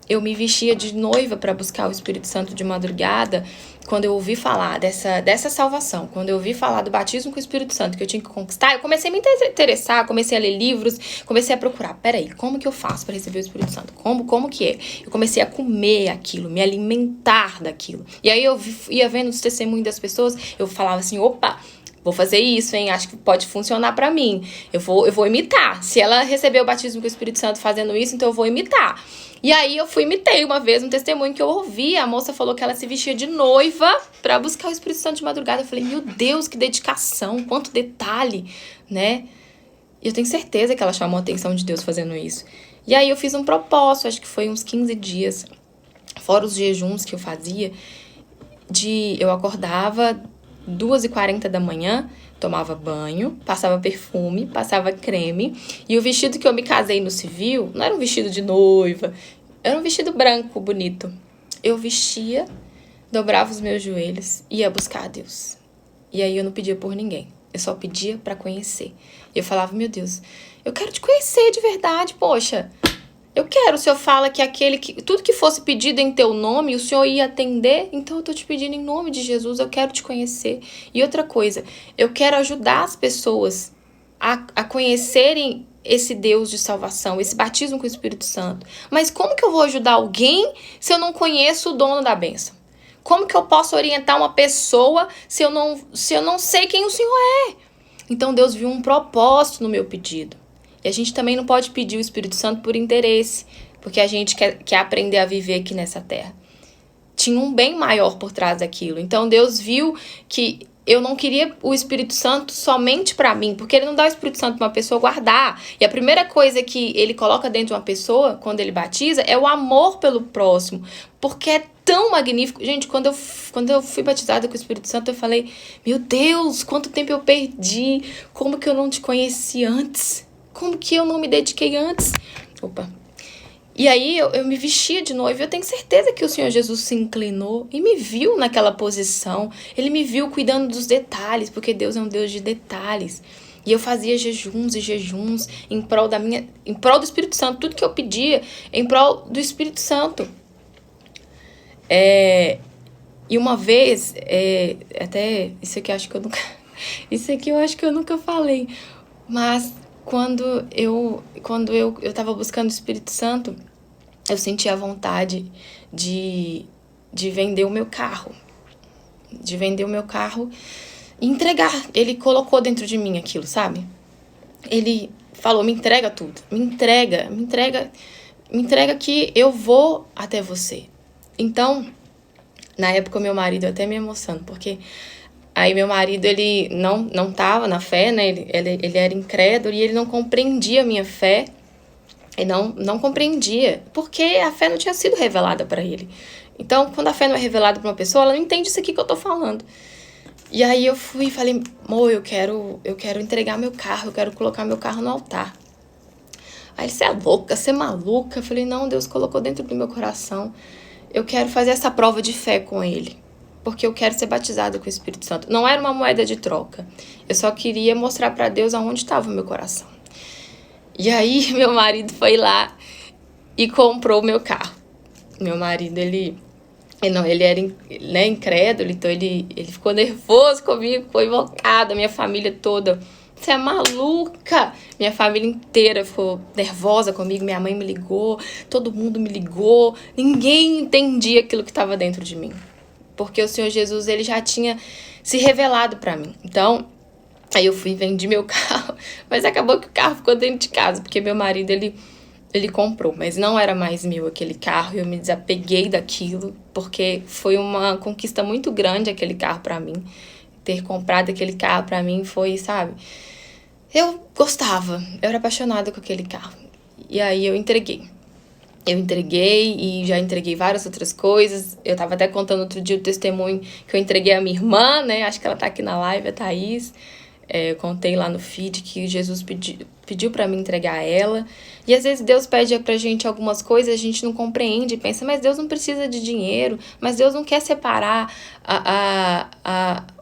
Eu me vestia de noiva para buscar o Espírito Santo de madrugada, quando eu ouvi falar dessa salvação, quando eu ouvi falar do batismo com o Espírito Santo que eu tinha que conquistar, eu comecei a me interessar, comecei a ler livros, comecei a procurar, peraí, como que eu faço para receber o Espírito Santo? Como que é? Eu comecei a comer aquilo, me alimentar daquilo. E aí eu ia vendo os testemunhos das pessoas, eu falava assim, opa, vou fazer isso, hein? Acho que pode funcionar pra mim. Eu vou imitar. Se ela recebeu o batismo com o Espírito Santo fazendo isso, então eu vou imitar. E aí eu imitei uma vez um testemunho que eu ouvi. A moça falou que ela se vestia de noiva pra buscar o Espírito Santo de madrugada. Eu falei, meu Deus, que dedicação, quanto detalhe, né? E eu tenho certeza que ela chamou a atenção de Deus fazendo isso. E aí eu fiz um propósito, acho que foi uns 15 dias, fora os jejuns que eu fazia, eu acordava 2h40 da manhã, tomava banho, passava perfume, passava creme. E o vestido que eu me casei no civil não era um vestido de noiva, era um vestido branco, bonito. Eu vestia, dobrava os meus joelhos e ia buscar a Deus. E aí eu não pedia por ninguém, eu só pedia pra conhecer. E eu falava, meu Deus, eu quero te conhecer de verdade, poxa. Eu quero, o Senhor fala que tudo que fosse pedido em teu nome, o Senhor ia atender, então eu tô te pedindo em nome de Jesus, eu quero te conhecer. E outra coisa, eu quero ajudar as pessoas a conhecerem esse Deus de salvação, esse batismo com o Espírito Santo. Mas como que eu vou ajudar alguém se eu não conheço o dono da bênção? Como que eu posso orientar uma pessoa se eu não sei quem o Senhor é? Então Deus viu um propósito no meu pedido. E a gente também não pode pedir o Espírito Santo por interesse, porque a gente quer aprender a viver aqui nessa terra. Tinha um bem maior por trás daquilo. Então Deus viu que eu não queria o Espírito Santo somente para mim, porque ele não dá o Espírito Santo para uma pessoa guardar. E a primeira coisa que ele coloca dentro de uma pessoa, quando ele batiza, é o amor pelo próximo, porque é tão magnífico. Gente, quando eu fui batizada com o Espírito Santo, eu falei, meu Deus, quanto tempo eu perdi, como que eu não te conheci antes? Como que eu não me dediquei antes? E aí eu me vestia de noiva. Eu tenho certeza que o Senhor Jesus se inclinou e me viu naquela posição. Ele me viu cuidando dos detalhes, porque Deus é um Deus de detalhes. E eu fazia jejuns e jejuns em prol do Espírito Santo. Tudo que eu pedia em prol do Espírito Santo. E uma vez, até isso aqui eu acho que eu nunca falei, mas quando eu tava buscando o Espírito Santo, eu senti a vontade de vender o meu carro. De vender o meu carro e entregar. Ele colocou dentro de mim aquilo, sabe? Ele falou, me entrega tudo. Me entrega que eu vou até você. Então, Na época, meu marido, eu até me emociono, porque aí meu marido, ele não tava na fé, né? Ele era incrédulo e ele não compreendia a minha fé. Ele não compreendia, porque a fé não tinha sido revelada para ele. Então, quando a fé não é revelada para uma pessoa, ela não entende isso aqui que eu tô falando. E aí eu fui e falei, amor, eu quero entregar meu carro, eu quero colocar meu carro no altar. Aí ele, você é louca, você é maluca? Eu falei, não, Deus colocou dentro do meu coração. Eu quero fazer essa prova de fé com ele, porque eu quero ser batizada com o Espírito Santo. Não era uma moeda de troca. Eu só queria mostrar para Deus aonde estava o meu coração. E aí meu marido foi lá e comprou o meu carro. Meu marido, ele era, né, incrédulo, então ele ficou nervoso comigo, ficou invocado, a minha família toda. Você é maluca? Minha família inteira ficou nervosa comigo, minha mãe me ligou, todo mundo me ligou, ninguém entendia aquilo que estava dentro de mim. Porque o Senhor Jesus, ele já tinha se revelado para mim. Então, aí eu fui e vendi meu carro, mas acabou que o carro ficou dentro de casa, porque meu marido, ele comprou, mas não era mais meu aquele carro, eu me desapeguei daquilo, porque foi uma conquista muito grande aquele carro pra mim. Ter comprado aquele carro pra mim foi, sabe? Eu gostava, eu era apaixonada com aquele carro. E aí eu entreguei. Eu entreguei e já entreguei várias outras coisas. Eu tava até contando outro dia o testemunho que eu entreguei à minha irmã, né? Acho que ela tá aqui na live, a Thaís. Eu contei lá no feed que Jesus pediu pra mim entregar a ela. E às vezes Deus pede pra gente algumas coisas, a gente não compreende, pensa, mas Deus não precisa de dinheiro, mas Deus não quer separar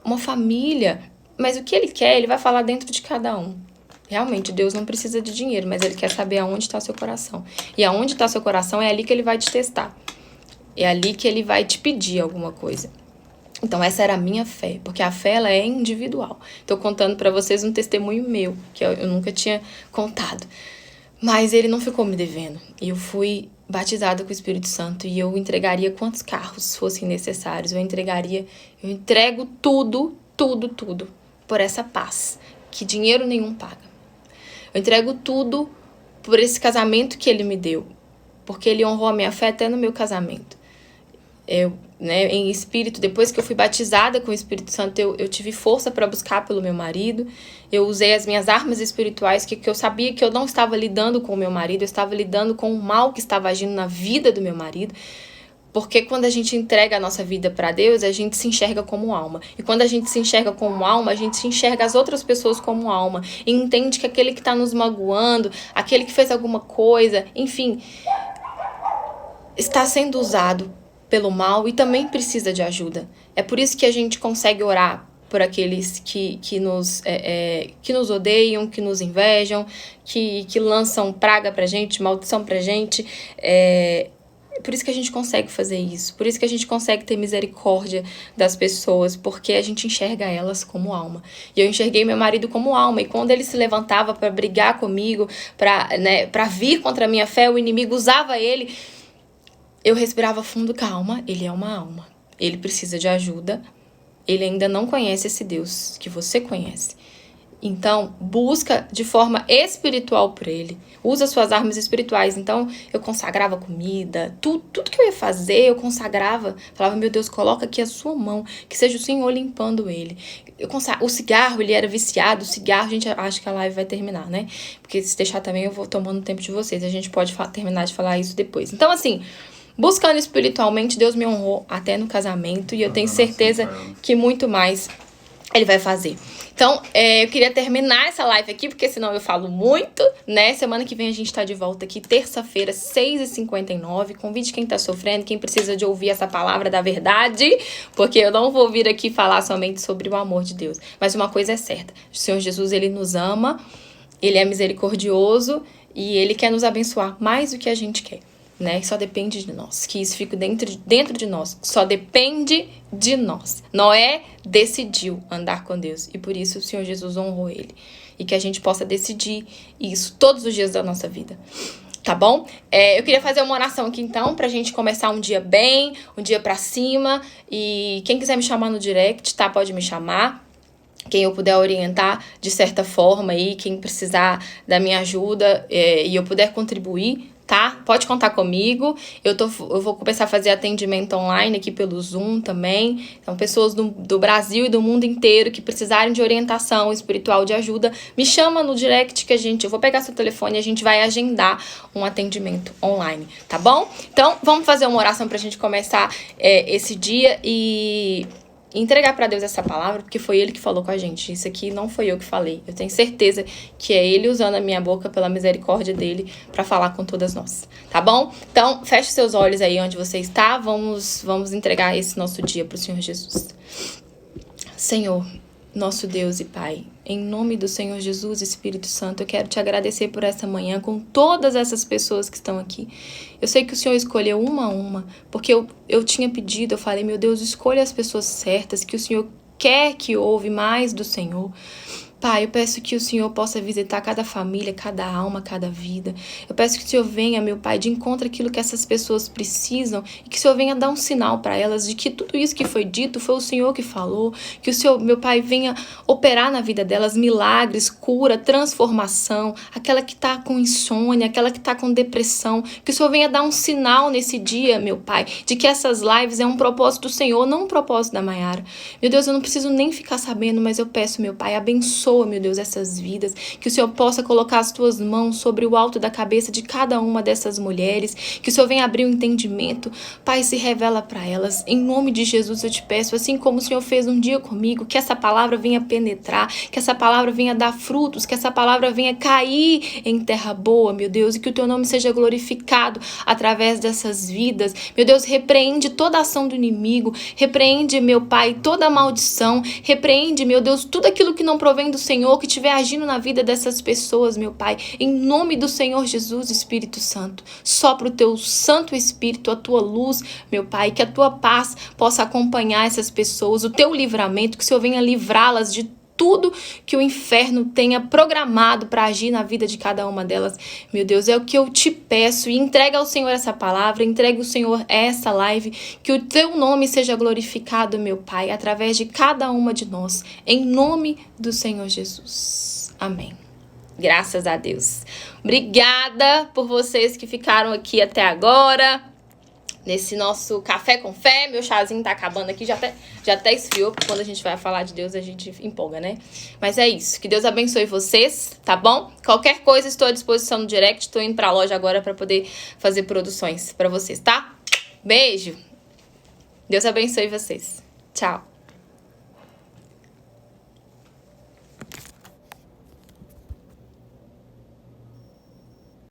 uma família. Mas o que Ele quer, Ele vai falar dentro de cada um. Realmente, Deus não precisa de dinheiro, mas Ele quer saber aonde está seu coração. E aonde está seu coração é ali que Ele vai te testar. É ali que Ele vai te pedir alguma coisa. Então, essa era a minha fé, porque a fé, ela é individual. Tô contando pra vocês um testemunho meu, que eu nunca tinha contado. Mas ele não ficou me devendo. E eu fui batizada com o Espírito Santo e eu entregaria quantos carros fossem necessários. Eu entrego tudo, tudo, tudo por essa paz, que dinheiro nenhum paga. Eu entrego tudo por esse casamento que ele me deu, porque ele honrou a minha fé até no meu casamento. Em espírito, depois que eu fui batizada com o Espírito Santo, eu tive força para buscar pelo meu marido. Eu usei as minhas armas espirituais, que eu sabia que eu não estava lidando com o meu marido, eu estava lidando com o mal que estava agindo na vida do meu marido. Porque quando a gente entrega a nossa vida para Deus, a gente se enxerga como alma. E quando a gente se enxerga como alma, a gente se enxerga as outras pessoas como alma. E entende que aquele que está nos magoando, aquele que fez alguma coisa, enfim, está sendo usado pelo mal e também precisa de ajuda. É por isso que a gente consegue orar por aqueles que nos odeiam, que nos invejam, que lançam praga pra gente, maldição pra gente. É por isso que a gente consegue fazer isso. Por isso que a gente consegue ter misericórdia das pessoas, porque a gente enxerga elas como alma. E eu enxerguei meu marido como alma. E quando ele se levantava para brigar comigo, para vir contra a minha fé, o inimigo usava ele. Eu respirava fundo, calma, ele é uma alma. Ele precisa de ajuda. Ele ainda não conhece esse Deus que você conhece. Então, busca de forma espiritual por ele. Usa suas armas espirituais. Então, eu consagrava comida. Tudo que eu ia fazer, eu consagrava. Falava, meu Deus, coloca aqui a sua mão. Que seja o Senhor limpando ele. O cigarro, ele era viciado. O cigarro, gente, acho que a live vai terminar, né? Porque se deixar também, eu vou tomando tempo de vocês. A gente pode terminar de falar isso depois. Então, assim, buscando espiritualmente, Deus me honrou até no casamento. E eu tenho certeza que muito mais ele vai fazer. Então, eu queria terminar essa live aqui, porque senão eu falo muito, né? Semana que vem a gente tá de volta aqui, terça-feira, 6h59. Convide quem tá sofrendo, quem precisa de ouvir essa palavra da verdade, porque eu não vou vir aqui falar somente sobre o amor de Deus. Mas uma coisa é certa, o Senhor Jesus, ele nos ama, ele é misericordioso e ele quer nos abençoar mais do que a gente quer, né? Só depende de nós, que isso fique dentro de nós, só depende de nós. Noé decidiu andar com Deus e por isso o Senhor Jesus honrou ele. E que a gente possa decidir isso todos os dias da nossa vida, tá bom? Eu queria fazer uma oração aqui então, pra gente começar um dia bem, um dia pra cima. E quem quiser me chamar no direct, tá? Pode me chamar. Quem eu puder orientar de certa forma aí, quem precisar da minha ajuda e eu puder contribuir, tá? Pode contar comigo. Eu vou começar a fazer atendimento online aqui pelo Zoom também. Então, pessoas do Brasil e do mundo inteiro que precisarem de orientação espiritual, de ajuda, me chama no direct que eu vou pegar seu telefone e a gente vai agendar um atendimento online, tá bom? Então, vamos fazer uma oração pra gente começar esse dia e entregar para Deus essa palavra, porque foi Ele que falou com a gente. Isso aqui não foi eu que falei. Eu tenho certeza que é Ele usando a minha boca pela misericórdia dEle para falar com todas nós, tá bom? Então, feche seus olhos aí onde você está. Vamos entregar esse nosso dia para o Senhor Jesus. Senhor, nosso Deus e Pai, em nome do Senhor Jesus, Espírito Santo, eu quero te agradecer por essa manhã com todas essas pessoas que estão aqui. Eu sei que o Senhor escolheu uma a uma, porque eu tinha pedido, eu falei, meu Deus, escolha as pessoas certas, que o Senhor quer que ouve mais do Senhor. Pai, eu peço que o Senhor possa visitar cada família, cada alma, cada vida. Eu peço que o Senhor venha, meu Pai, de encontro àquilo que essas pessoas precisam e que o Senhor venha dar um sinal para elas de que tudo isso que foi dito foi o Senhor que falou, que o Senhor, meu Pai, venha operar na vida delas milagres, cura, transformação, aquela que está com insônia, aquela que está com depressão, que o Senhor venha dar um sinal nesse dia, meu Pai, de que essas lives é um propósito do Senhor, não um propósito da Maiara. Meu Deus, eu não preciso nem ficar sabendo, mas eu peço, meu Pai, abençoa, meu Deus, essas vidas, que o Senhor possa colocar as tuas mãos sobre o alto da cabeça de cada uma dessas mulheres, que o Senhor venha abrir o entendimento, Pai, se revela para elas, em nome de Jesus eu te peço, assim como o Senhor fez um dia comigo, que essa palavra venha penetrar, que essa palavra venha dar frutos, que essa palavra venha cair em terra boa, meu Deus, e que o teu nome seja glorificado através dessas vidas, meu Deus, repreende toda a ação do inimigo, repreende, meu Pai, toda a maldição, repreende, meu Deus, tudo aquilo que não provém do Senhor, que estiver agindo na vida dessas pessoas, meu Pai, em nome do Senhor Jesus, Espírito Santo, sopra o teu Santo Espírito, a tua luz, meu Pai, que a tua paz possa acompanhar essas pessoas, o teu livramento, que o Senhor venha livrá-las de tudo que o inferno tenha programado para agir na vida de cada uma delas. Meu Deus, é o que eu te peço, e entrega ao Senhor essa palavra, entrega ao Senhor essa live, que o teu nome seja glorificado, meu Pai, através de cada uma de nós, em nome do Senhor Jesus. Amém. Graças a Deus. Obrigada por vocês que ficaram aqui até agora. Nesse nosso café com fé, meu chazinho tá acabando aqui, já até esfriou, porque quando a gente vai falar de Deus, a gente empolga, né? Mas é isso, que Deus abençoe vocês, tá bom? Qualquer coisa, estou à disposição no direct, tô indo pra loja agora pra poder fazer produções pra vocês, tá? Beijo! Deus abençoe vocês. Tchau!